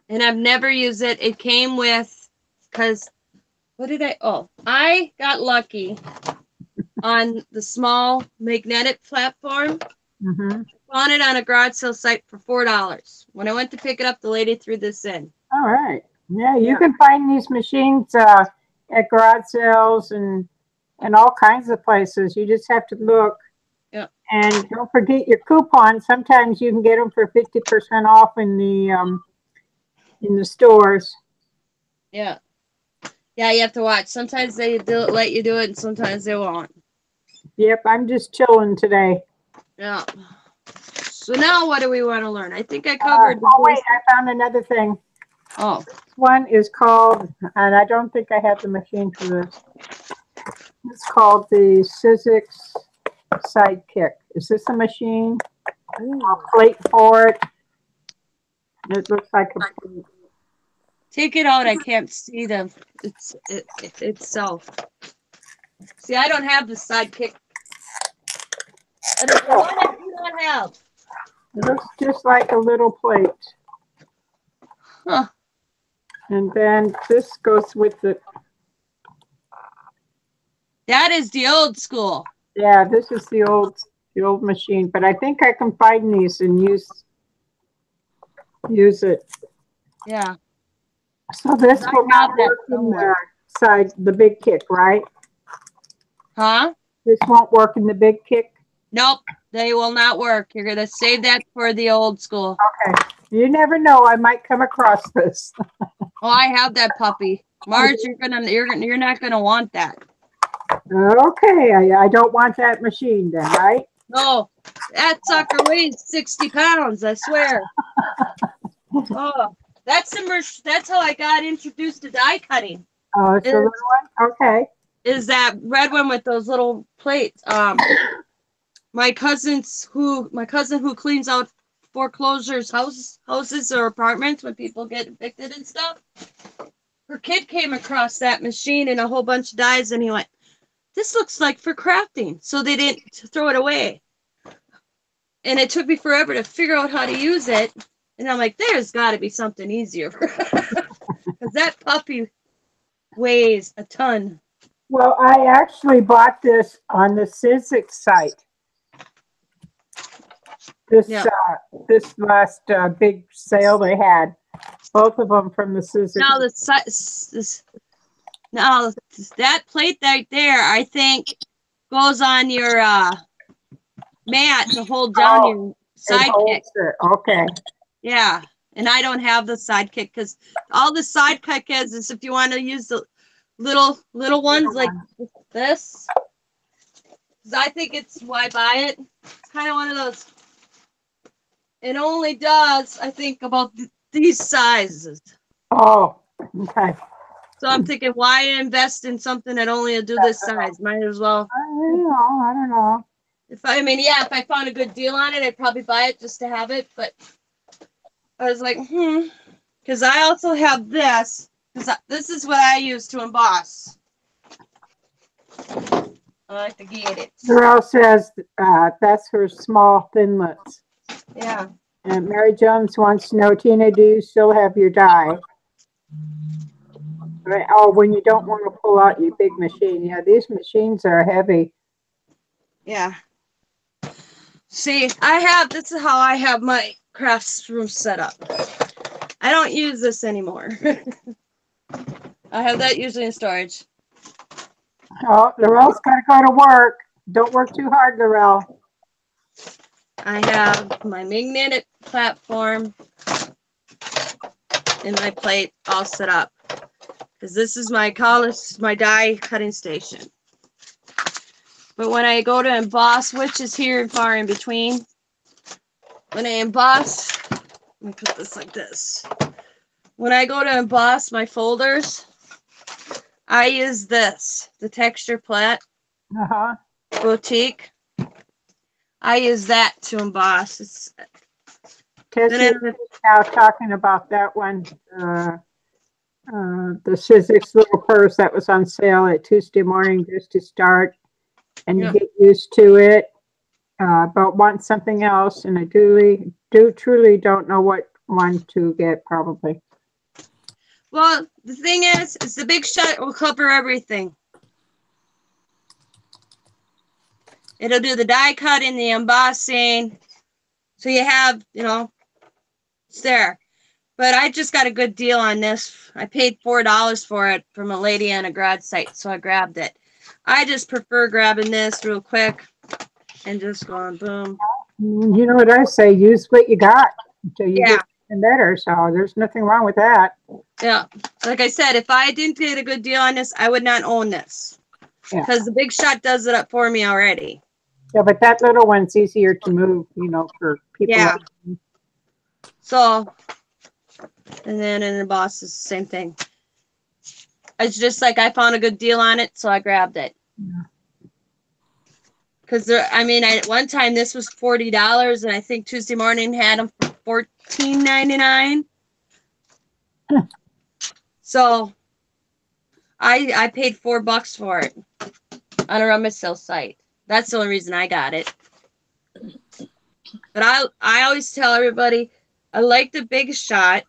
And I've never used it. It came with, because, I got lucky on the small magnetic platform. Mm-hmm. Found it on a garage sale site for $4. When I went to pick it up, the lady threw this in. All right. Yeah, you can find these machines at garage sales and all kinds of places. You just have to look. Yeah. And don't forget your coupon. Sometimes you can get them for 50% off in the stores. Yeah. Yeah, you have to watch. Sometimes they let you do it, and sometimes they won't. Yep, I'm just chilling today. Yeah. So now what do we want to learn? I think I covered. Wait, I found another thing. Oh. This one is called, and I don't think I have the machine for this. It's called the Sizzix Sidekick. Is this a machine? A plate for it. It looks like a plate. Take it out. I can't see them. It's itself. See, I don't have the Sidekick. And it's the one I do not have. It looks just like a little plate. Huh. And then this goes with it. That is the old school. Yeah, this is the old machine, but I think I can find these and use it. Yeah. So this will not work in the big kick, right? Huh? This won't work in the big kick? Nope. They will not work. You're gonna save that for the old school. Okay. You never know. I might come across this. Oh, I have that puppy. Marge, you're not gonna want that. Okay. I don't want that machine then, right? No, that sucker weighs 60 pounds, I swear. Oh, that's how I got introduced to die cutting. Oh, it's the little one? Okay. Is that red one with those little plates. My cousin who cleans out foreclosures houses or apartments when people get evicted and stuff. Her kid came across that machine and a whole bunch of dies, and he went, "This looks like for crafting." So they didn't throw it away. And it took me forever to figure out how to use it. And I'm like, there's got to be something easier. Because that puppy weighs a ton. Well, I actually bought this on the Sizzix site. This last big sale they had, both of them from the Sizzix. Now that plate right there, I think, goes on your mat to hold down your Sidekick. Okay. Yeah, and I don't have the Sidekick because all the Sidekick is if you want to use the little ones like this. Because I think it's why buy it. It's kind of one of those. It only does, I think, about these sizes. Oh, okay. So I'm thinking, why invest in something that only will do this size? Might as well. I don't know. If I found a good deal on it, I'd probably buy it just to have it. But I was like, because I also have this. Because this is what I use to emboss. I like to gate it. Darrell says that's her small thinlets. Yeah. And Mary Jones wants to know, Tina, do you still have your die? Right. Oh, when you don't want to pull out your big machine. Yeah, these machines are heavy. Yeah. See, this is how I have my crafts room set up. I don't use this anymore. I have that usually in storage. Oh, Laurel's got to go to work. Don't work too hard, Laurel. I have my magnetic platform and my plate all set up. Because this is my die cutting station. But when I go to emboss, which is here and far in between, when I emboss, let me put this like this. When I go to emboss my folders, I use this, the Texture Plat Boutique. I use that to emboss. Tessie is now talking about that one, the Sizzix little purse that was on sale at Tuesday morning just to start and get used to it. But want something else, and I truly don't know what one to get probably. Well, the thing is the Big Shot will cover everything. It'll do the die cutting, the embossing. So you have, it's there. But I just got a good deal on this. I paid $4 for it from a lady on a garage site, so I grabbed it. I just prefer grabbing this real quick and just going boom. You know what I say? Use what you got until you get something better. So there's nothing wrong with that. Yeah. Like I said, if I didn't get a good deal on this, I would not own this. Because the Big Shot does it up for me already. Yeah, but that little one's easier to move, for people. Yeah. So, and then in the boss is the same thing. It's just like I found a good deal on it, so I grabbed it. Because at one time this was $40, and I think Tuesday morning had them for $14.99. So I paid $4 for it on a rummage sale site. That's the only reason I got it. But I always tell everybody I like the Big Shot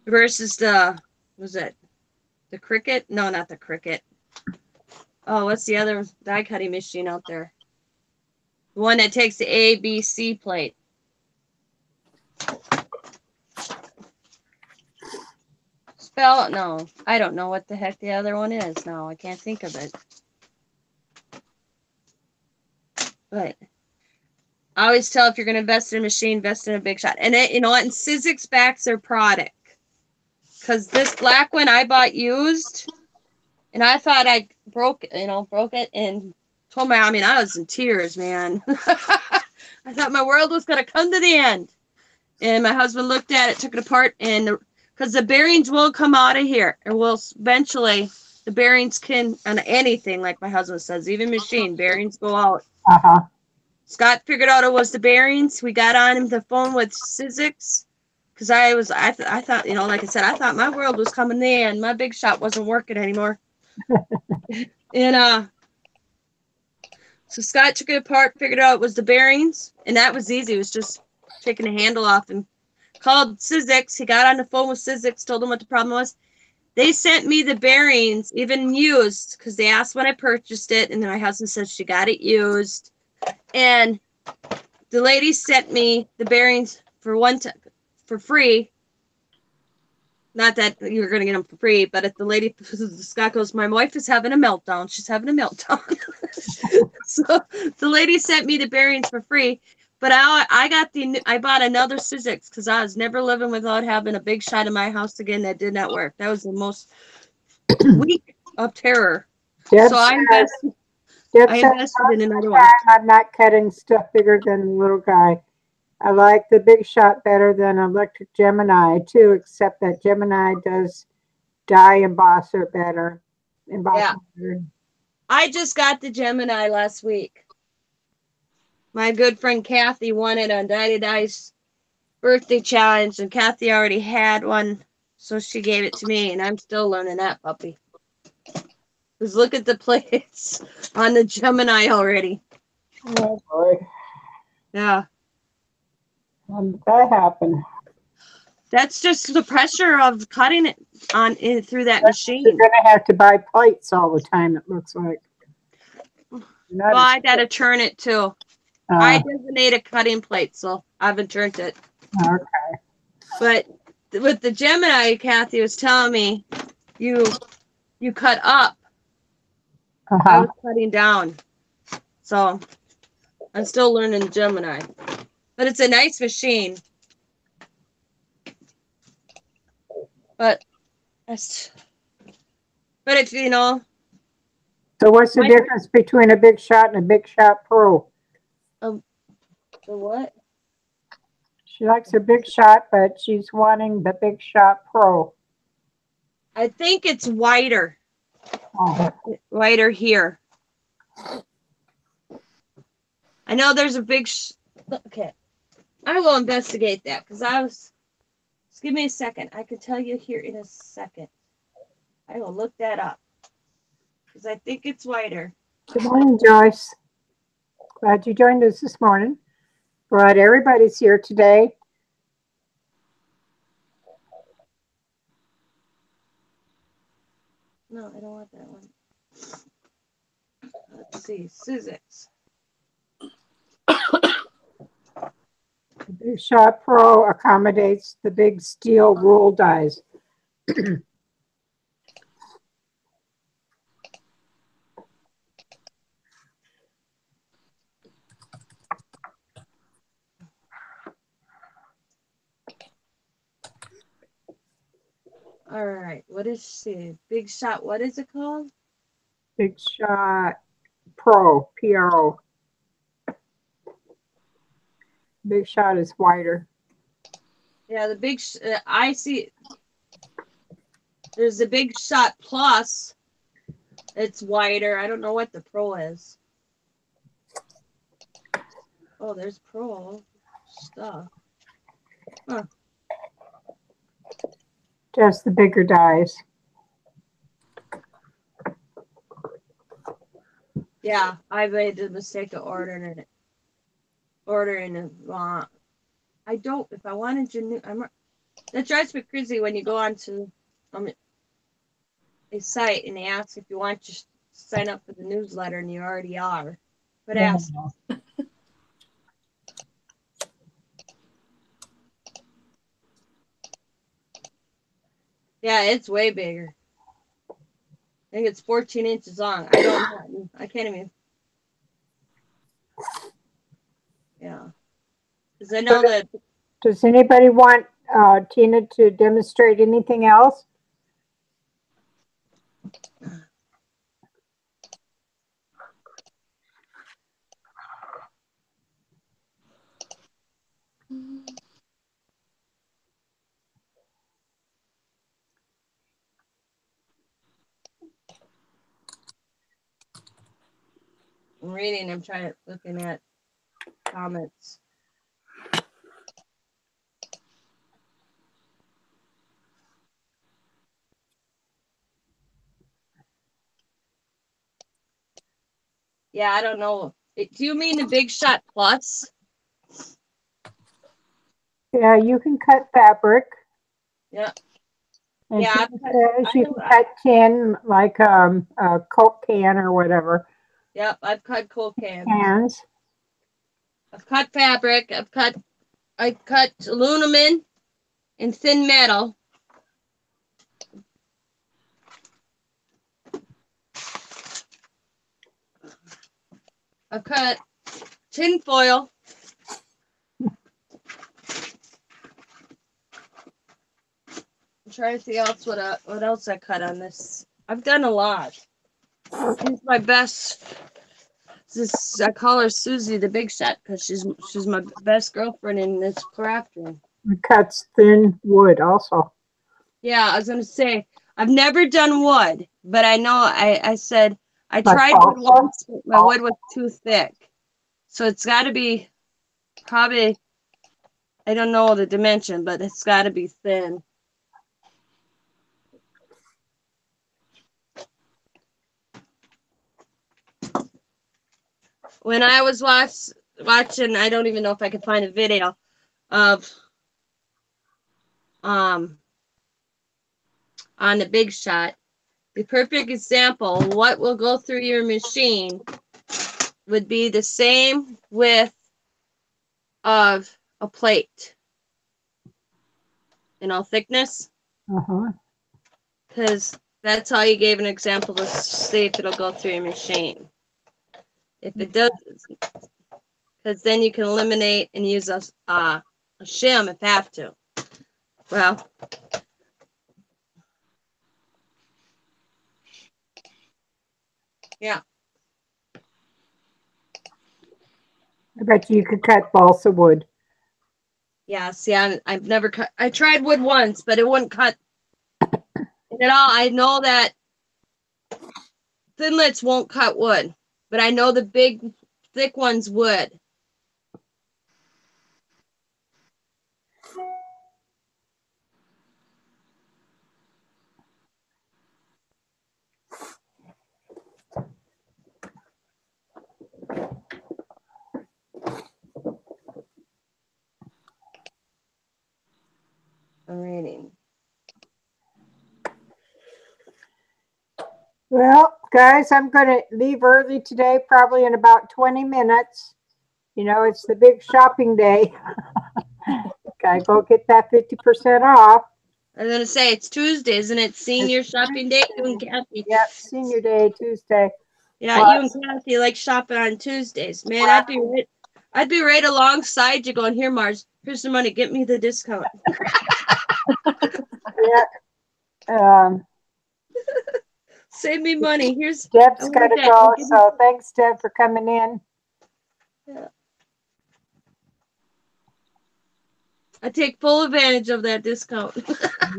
versus the Cricut? No, not the Cricut. Oh, what's the other die cutting machine out there? The one that takes the A, B, C plate. No, I don't know what the heck the other one is now. I can't think of it. But I always tell if you're going to invest in a machine, invest in a Big Shot. And you know what? And Sizzix backs their product. Because this black one I bought used, and I thought I broke it, and told my mom, I was in tears, man. I thought my world was going to come to the end. And my husband looked at it, took it apart, and because the bearings will come out of here, and will eventually, the bearings can, on anything, like my husband says, even machine, bearings go out. Scott figured out it was the bearings. We got on the phone with Sizzix. Because I thought, like I said, I thought my world was coming to the end. My Big Shot wasn't working anymore. And so Scott took it apart, figured out it was the bearings, and that was easy. It was just taking the handle off and called Sizzix. He got on the phone with Sizzix, told them what the problem was. They sent me the bearings, even used, because they asked when I purchased it, and then my husband said she got it used. And the lady sent me the bearings for free. Not that you're going to get them for free, but if the lady, Scott goes, my wife is having a meltdown. She's having a meltdown. So the lady sent me the bearings for free, but I bought another Sizzix because I was never living without having a Big Shot in my house again. That did not work. That was the most week of terror. So I invested in another one. I'm not cutting stuff bigger than the little guy. I like the Big Shot better than Electric Gemini too, except that Gemini does die embosser better. Better. I just got the Gemini last week. My good friend Kathy won it on Die's birthday challenge, and Kathy already had one, so she gave it to me, and I'm still learning that puppy. Because look at the plates on the Gemini already. Oh boy. Yeah. When did that happen? That's just the pressure of cutting it on in through that You're machine. gonna have to buy plates all the time, it looks like. Well, I gotta turn it too. I Uh, designate a cutting plate, so I haven't turned it. okay. But with the Gemini, Kathy was telling me, you cut up. I Uh-huh. was cutting down. So I'm still learning Gemini. But it's a nice machine. But if you know, So what's the difference between a Big Shot and a Big Shot Pro? the what? She likes her Big Shot, but she's wanting the Big Shot Pro. I think it's wider. Oh. Wider here. I know there's a big. Okay, I will investigate that because I was. Just give me a second. I could tell you here in a second. I will look that up because I think it's wider. Good morning, Joyce. Glad you joined us this morning. Glad everybody's here today. No, I don't want that one. Let's see, Suzek's. The Big Shot Pro accommodates the big steel roll dies. All right, what is she? Big Shot, what is it called? Big Shot Pro, P-R-O. Big Shot is wider. Yeah, the big, I see, there's the Big Shot Plus. It's wider. I don't know what the Pro is. Oh, there's Pro stuff. Huh. Just the bigger dies. Yeah, I made the mistake of ordering it. I don't, if I wanted your new, that drives me crazy when you go onto a site and they ask if you want to sign up for the newsletter and you already are. But ask. Yeah, it's way bigger. I think it's 14 inches long. I can't even. Yeah. Because I know that. Does anybody want Tina to demonstrate anything else? I'm reading, looking at comments. Yeah, I don't know. Do you mean the Big Shot Plus? Yeah, you can cut fabric. Yeah. And Yeah, you can cut tin like a Coke can or whatever. Yep, I've cut Coke cans. I've cut fabric. I cut aluminum and thin metal. I've cut tin foil. I'm trying to see what else I cut on this. I've done a lot. She's my best. I call her Susie the Big Shot because she's my best girlfriend in this craft room. It cuts thin wood also. Yeah, I was gonna say I've never done wood, but I know I said I Like tried wood once, but my wood was too thick. So it's got to be probably, I don't know the dimension, but it's got to be thin. When I was watching, I don't even know if I could find a video of on the Big Shot. The perfect example, what will go through your machine would be the same width of a plate. Thickness. Because that's how you gave an example to see if it'll go through your machine. If it does, because then you can eliminate and use a shim if you have to. Well, yeah. I bet you could cut balsa wood. Yeah, see, I've never cut. I tried wood once, but it wouldn't cut at all. I know that thinlits won't cut wood, but I know the big, thick ones would. I'm reading. Well, guys, I'm going to leave early today, probably in about 20 minutes. You know, it's the big shopping day. Gotta go get that 50% off. I was going to say, it's Tuesday, isn't it? Senior shopping day, you and Kathy. Yep, senior day, Tuesday. Yeah, Plus, you and Kathy like shopping on Tuesdays. Man, I'd be right alongside you going, here, Marge, here's the money. Get me the discount. yeah. Save me money. Here's Deb's got to go, so thanks, Deb, for coming in. Yeah. I take full advantage of that discount.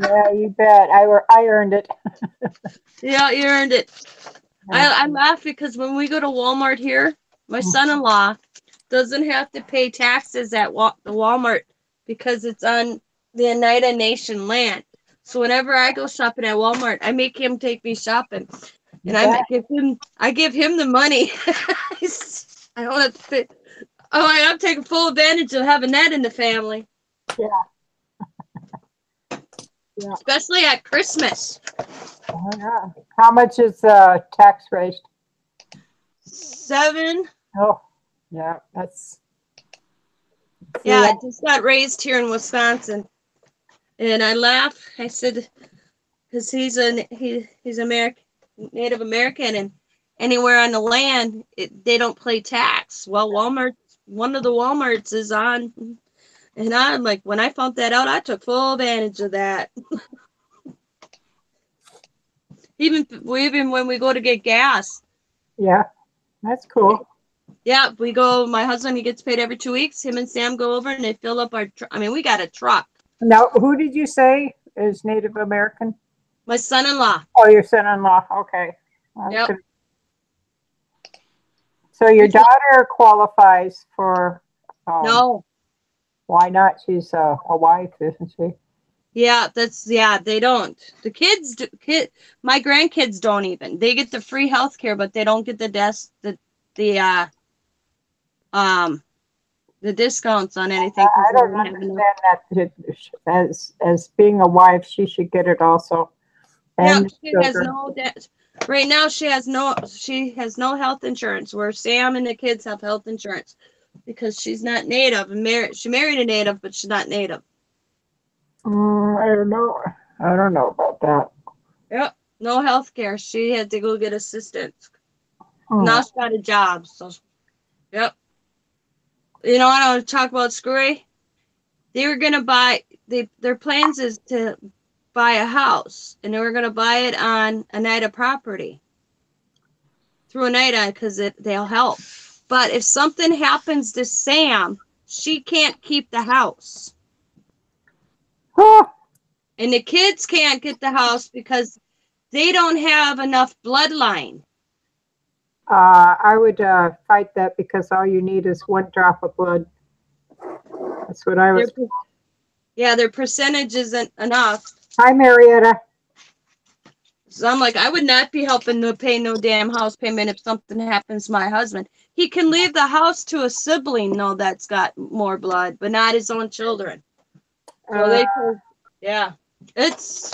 Yeah, you bet. I earned it. Yeah, you earned it. I laugh because when we go to Walmart here, my son-in-law doesn't have to pay taxes at the Walmart because it's on the Oneida Nation land. So whenever I go shopping at Walmart, I make him take me shopping, and I give him the money. I don't have to pay. Oh, I'm taking full advantage of having that in the family. Yeah. Yeah. Especially at Christmas. Oh, yeah. How much is tax rate? 7. Oh, yeah, that's. Yeah, it just got raised here in Wisconsin, and I laugh. I said, because he's American, Native American, and anywhere on the land they don't pay tax. Well, one of the Walmarts is on, and I'm like, when I found that out, I took full advantage of that. even when we go to get gas. Yeah, that's cool. Yeah, we go. My husband, he gets paid every 2 weeks. Him and Sam go over and they fill up our. We got a truck. Now, who did you say is Native American? My son-in-law. Oh, your son-in-law. Okay. Yep. Good. So your daughter qualifies for. No. Why not? She's a wife, isn't she? Yeah, they don't. The kids, my grandkids don't even. They get the free health care, but they don't get the discounts on anything. I don't understand that. As being a wife, she should get it also. And yeah, she has no debt. Right now, she has no health insurance. Where Sam and the kids have health insurance because she's not Native. And she married a Native, but she's not Native. I don't know. I don't know about that. Yep, no health care. She had to go get assistance. Now she got a job. So, yep. You know, I don't talk about Screwy. They were gonna buy. Their plans is to buy a house, and they were gonna buy it on Oneida property through Oneida because they'll help. But if something happens to Sam, she can't keep the house. And the kids can't get the house because they don't have enough bloodline. I would fight that because all you need is one drop of blood. That's what I was. Their percentage isn't enough. Hi, Marietta. So I'm like, I would not be helping to pay no damn house payment if something happens to my husband. He can leave the house to a sibling, that's got more blood, but not his own children. So Yeah. It's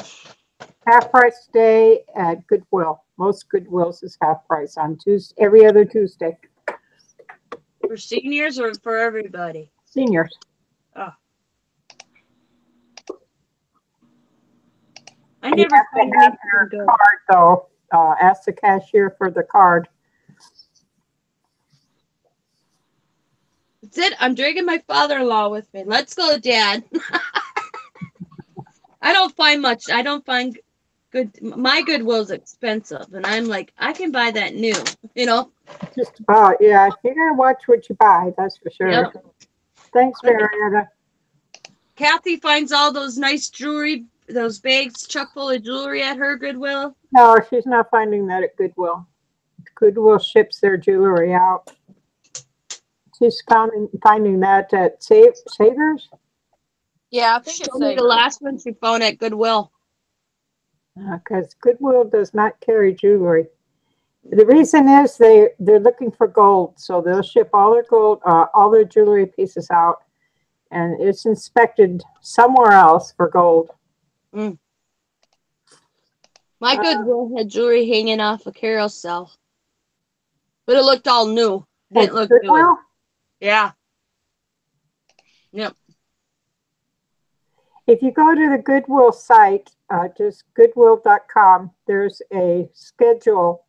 Half price day at Goodwill. Most Goodwills is half price on Tuesday, every other Tuesday. for seniors or for everybody? Seniors. Oh. I You never have to find have anything good. card though. Ask the cashier for the card. That's it. I'm dragging my father-in-law with me. Let's go, Dad. I don't find much. I don't find good. My Goodwill's expensive, and I'm like, I can buy that new. You know. Just about, yeah. You gotta watch what you buy, that's for sure. Yep. Thanks, Marietta. Kathy finds all those nice jewelry, those bags chock full of jewelry at her Goodwill. No, she's not finding that at Goodwill. Goodwill ships their jewelry out. She's finding that at Savers. Yeah, I think it's Told me the safe. last one she found at Goodwill. Because Goodwill does not carry jewelry. The reason is they're looking for gold, so they'll ship all their gold, all their jewelry pieces out, and it's inspected somewhere else for gold. My Goodwill had jewelry hanging off a carousel, but it looked all new. Didn't look good. Goodwill? Yeah. Yep. If you go to the Goodwill site, just goodwill.com, there's a schedule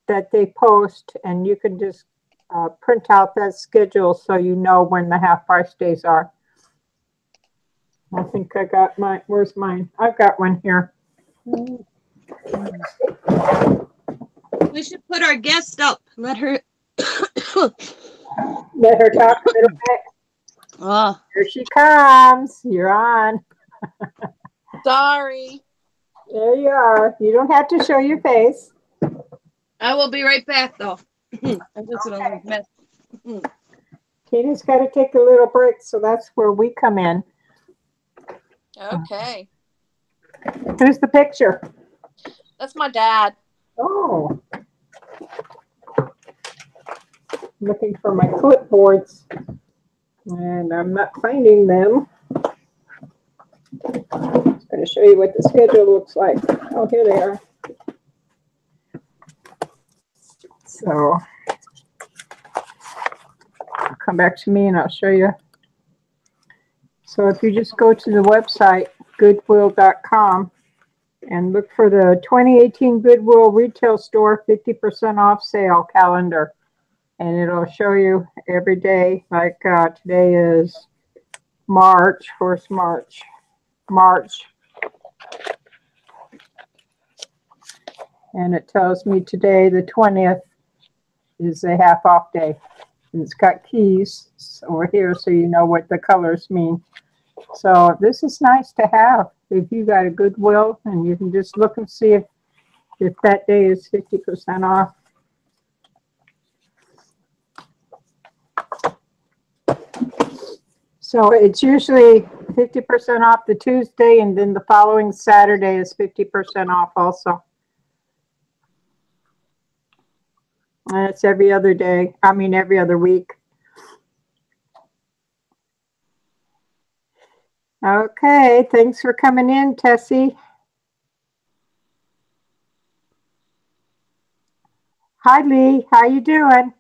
that they post, and you can just print out that schedule so you know when the half price days are. I think I got mine. Where's mine? I've got one here. We should put our guest up. Let her. Let her talk a little bit. Oh, Here she comes. You're on. Sorry. There you are. You don't have to show your face. I will be right back, though. I'm just gonna mess. Tina's got to take a little break, so that's where we come in. Okay. Who's the picture? That's my dad. Oh. Looking for my clipboards, and I'm not finding them. I'm going to show you what the schedule looks like. Oh, here they are. So come back to me and I'll show you. So if you just go to the website, goodwill.com, and look for the 2018 Goodwill Retail Store 50% off sale calendar. And it'll show you every day, like today is March. Where's March? March. And it tells me today, the 20th, is a half off day. And it's got keys over here so you know what the colors mean. So this is nice to have if you got a Goodwill, and you can just look and see if that day is 50% off. So it's usually 50% off the Tuesday, and then the following Saturday is 50% off also. And it's every other day. I mean, every other week. Okay, thanks for coming in, Tessie. Hi, Lee. How you doing?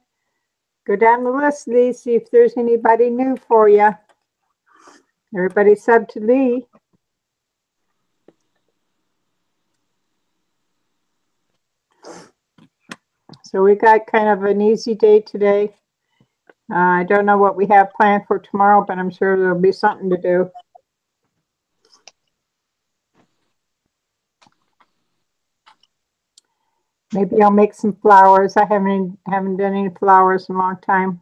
Go down the list, Lee, see if there's anybody new for you. Everybody sub to Lee. So we got kind of an easy day today. I don't know what we have planned for tomorrow, but I'm sure there'll be something to do. Maybe I'll make some flowers. I haven't done any flowers in a long time.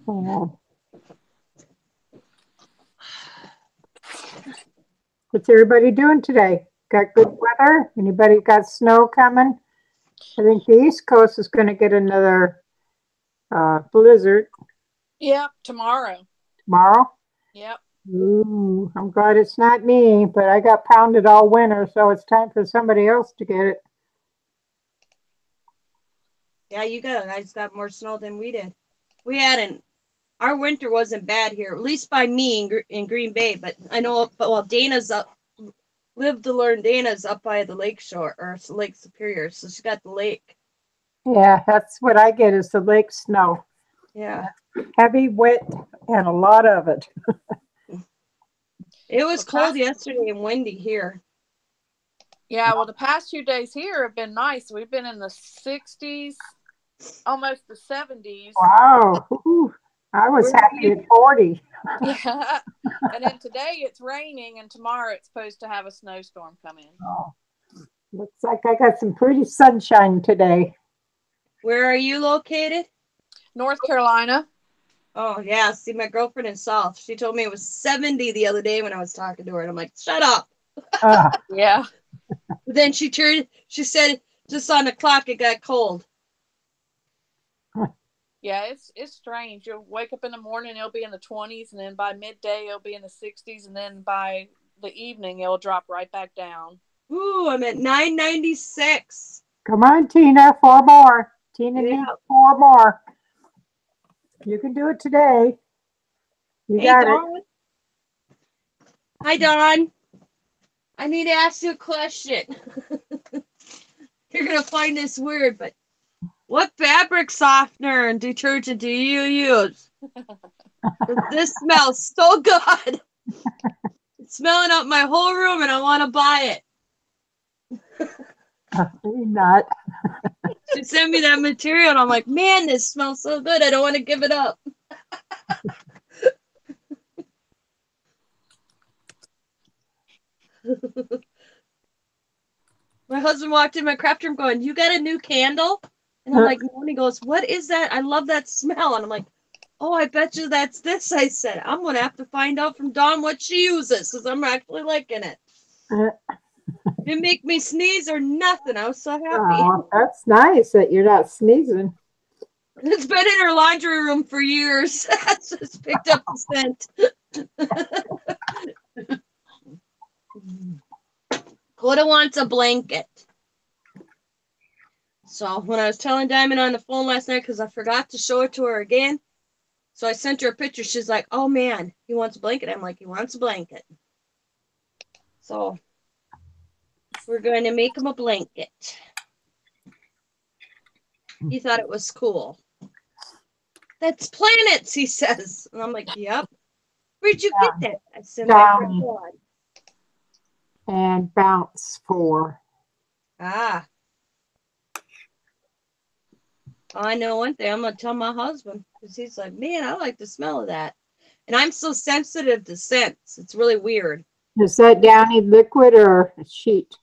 Oh. What's everybody doing today? Got good weather? Anybody got snow coming? I think the East Coast is going to get another blizzard. Yep, tomorrow. Tomorrow? Yep. Ooh, I'm glad it's not me, but I got pounded all winter, so it's time for somebody else to get it. Yeah, you guys got more snow than we did. We hadn't. Our winter wasn't bad here, at least by me in Green Bay. But I know, well, Dana's up. Live to learn. Dana's up by the lake shore or Lake Superior, so she got the lake. Yeah, that's what I get is the lake snow. Yeah, Heavy, wet, and a lot of it. it was cold yesterday and windy here. Yeah, well, the past 2 days here have been nice. We've been in the 60s, almost the 70s. Wow. Ooh, I was happy at 40. Yeah. And then today it's raining, and tomorrow it's supposed to have a snowstorm come in. Oh, looks like I got some pretty sunshine today. Where are you located? North Carolina. Oh, yeah. See, my girlfriend in South, she told me it was 70 the other day when I was talking to her. And I'm like, shut up. Yeah. But then she said, just on the clock, it got cold. Yeah, it's strange. You'll wake up in the morning, it'll be in the 20s, and then by midday, it'll be in the 60s, and then by the evening, it'll drop right back down. Ooh, I'm at 996. Come on, Tina, 4 more. Tina needs 4 more. You can do it today. You got Dawn. it. Hi, Dawn. I need to ask you a question. You're going to find this weird, but what fabric softener and detergent do you use? This smells so good. It's smelling up my whole room and I want to buy it. Not. She sent me that material and I'm like, man, this smells so good. I don't want to give it up. My husband walked in my craft room going, you got a new candle? And I'm like, no. And he goes, what is that? I love that smell. And I'm like, oh, I bet you that's this. I said, I'm going to have to find out from Dawn what she uses because I'm actually liking it. Didn't make me sneeze or nothing. I was so happy. Oh, that's nice that you're not sneezing. It's been in her laundry room for years. It's picked up the scent. Coda wants a blanket. So when I was telling Diamond on the phone last night, because I forgot to show it to her again, so I sent her a picture. She's like, oh man, he wants a blanket. I'm like, he wants a blanket. So we're going to make him a blanket. He thought it was cool. That's planets, he says. And I'm like, yep. Where'd you get that? I said, my friend Dawn. And bounce 4. Ah. I know one thing. I'm going to tell my husband because he's like, man, I like the smell of that. And I'm so sensitive to scents. It's really weird. Is that Downy liquid or a sheet?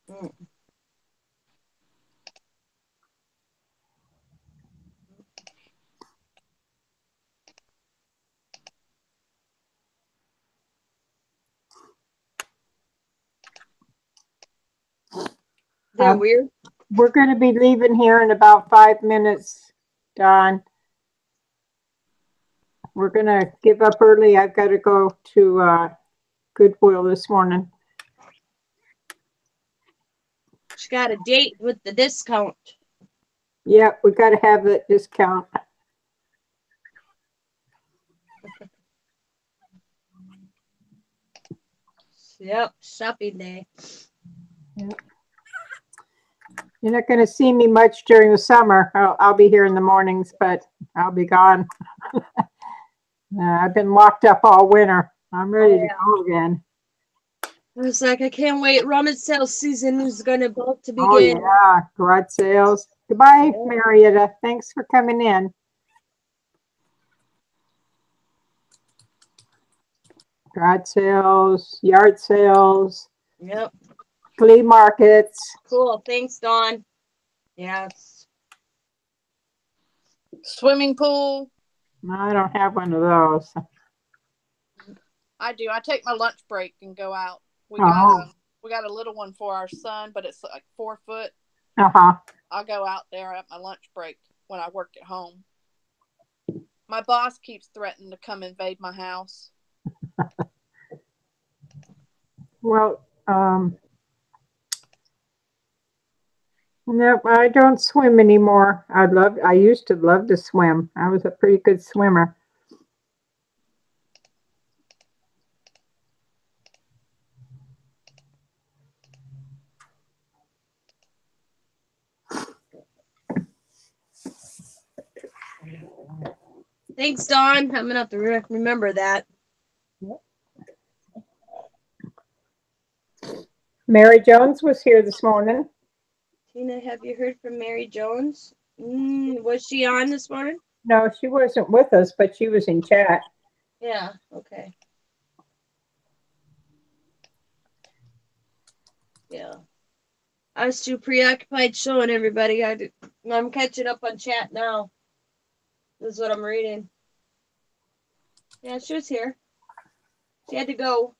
Mm. They're weird. We're going to be leaving here in about 5 minutes, Dawn. We're going to give up early. I've got to go to Goodwill this morning. She got a date with the discount. Yep, we got to have that discount. Yep, shopping day. Yep. You're not going to see me much during the summer. I'll be here in the mornings, but I'll be gone. I've been locked up all winter. I'm ready to go again. I was like, I can't wait. Rummage sale season is going to about to begin. Oh, yeah. Garage sales. Goodbye, Marietta. Thanks for coming in. Garage sales, yard sales. Yep. Flea markets. Cool. Thanks, Dawn. Yes. Swimming pool. I don't have one of those. I do. I take my lunch break and go out. We got a little one for our son, but it's like 4 foot. I'll go out there at my lunch break when I work at home. My boss keeps threatening to come invade my house. Well, Nope, I don't swim anymore. I used to love to swim. I was a pretty good swimmer. Thanks, Dawn. I'm gonna have to remember that. Mary Jones was here this morning. Tina, have you heard from Mary Jones? Was she on this morning? No, she wasn't with us, but she was in chat. Yeah, okay. Yeah. I was too preoccupied showing everybody. I'm catching up on chat now. This is what I'm reading. Yeah, she was here. She had to go.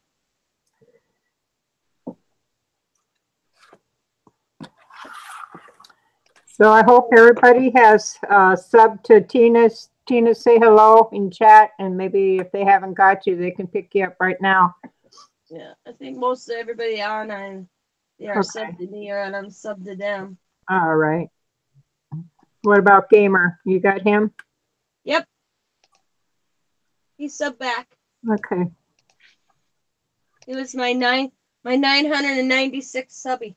So I hope everybody has subbed to Tina's. Tina, say hello in chat, and maybe if they haven't got you, they can pick you up right now. Yeah, I think most of everybody on, they are subbed to me, or I'm subbed to them. All right. What about Gamer? You got him? Yep. He's subbed back. Okay. It was my 996 subby.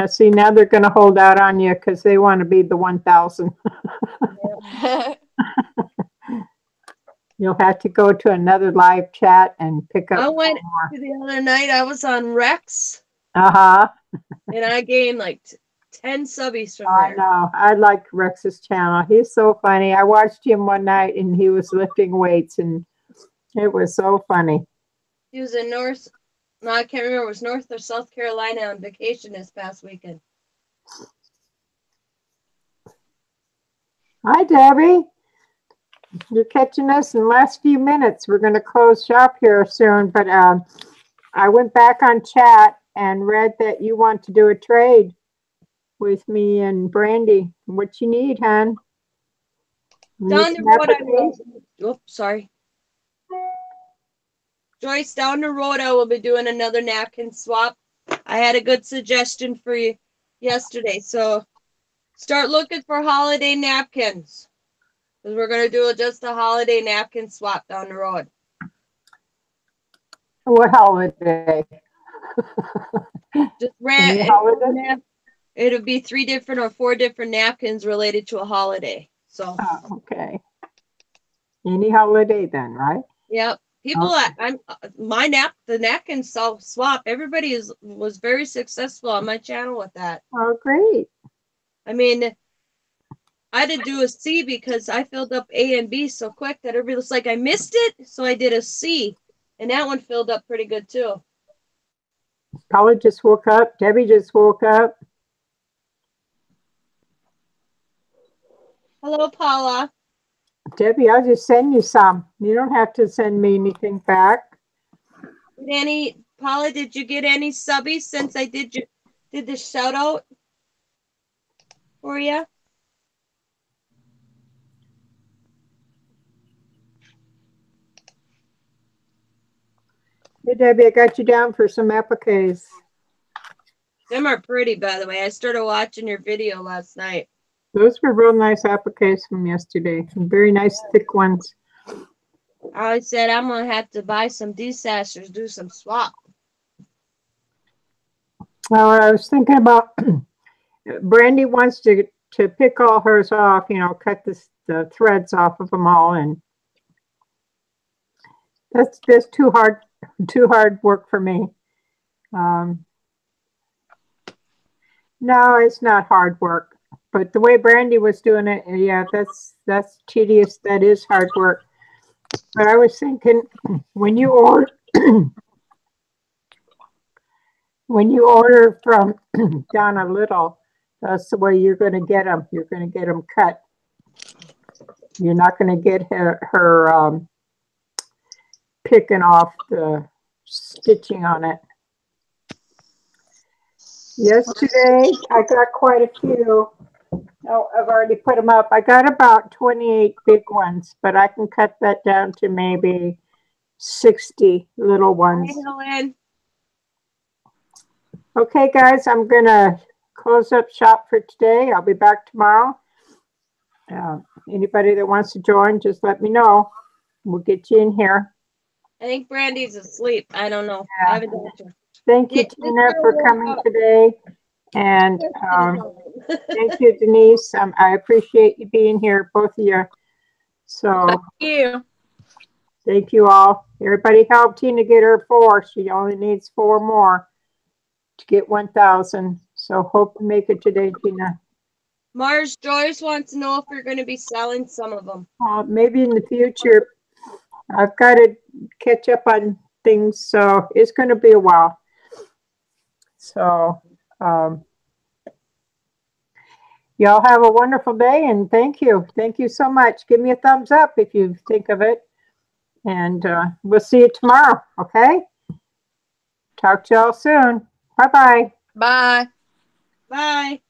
See, now they're going to hold out on you because they want to be the 1,000. You'll have to go to another live chat and pick up. I went to the other night. I was on Rex. And I gained like 10 subbies from I there. know. I like Rex's channel. He's so funny. I watched him one night and he was lifting weights and it was so funny. He was in I can't remember, it was North or South Carolina on vacation this past weekend. Hi, Debbie. You're catching us in the last few minutes. We're going to close shop here soon, but I went back on chat and read that you want to do a trade with me and Brandy. What you need, hon? Down the road, sorry. Joyce, down the road, I will be doing another napkin swap. I had a good suggestion for you yesterday, so start looking for holiday napkins. Because we're going to do just a holiday napkin swap down the road. What holiday? Just it'll be 3 different or 4 different napkins related to a holiday. So. Okay. Any holiday then, right? Yep. People, the napkin swap. Everybody was very successful on my channel with that. Oh, great! I mean, I had to do a C because I filled up A and B so quick that everybody was like, I missed it, so I did a C, and that one filled up pretty good too. Paula just woke up. Debbie just woke up. Hello, Paula. Debbie, I'll just send you some. You don't have to send me anything back. Paula, did you get any subbies since I did the shout out for you? Hey, Debbie, I got you down for some appliques. Them are pretty, by the way. I started watching your video last night. Those were real nice appliques from yesterday. Some very nice thick ones. I said I'm going to have to buy some desashers, do some swap. Well, I was thinking about Brandy wants to pick all hers off, cut the threads off of them all, and that's too hard work for me. No, it's not hard work. But the way Brandy was doing it, yeah, that's tedious. That is hard work. But I was thinking, when you order from Donna Little, that's the way you're going to get them. You're going to get them cut. You're not going to get her picking off the stitching on it. Yesterday, I got quite a few. Oh, I've already put them up. I got about 28 big ones, but I can cut that down to maybe 60 little ones. Hey, Helen. Okay, guys, I'm going to close up shop for today. I'll be back tomorrow. Anybody that wants to join, just let me know. We'll get you in here. I think Brandy's asleep. I don't know. Yeah. I haven't done it. Thank you, Tina, for coming today. And thank you, Denise. I appreciate you being here, both of you. So thank you. Thank you all. Everybody help Tina get her 4. She only needs 4 more to get 1,000. So hope to make it today, Tina. Mars Joyce wants to know if you're going to be selling some of them. Maybe in the future. I've got to catch up on things, so it's going to be a while. So y'all have a wonderful day, and thank you. Thank you so much. Give me a thumbs up if you think of it. And we'll see you tomorrow, okay? Talk to y'all soon. Bye-bye. Bye. Bye.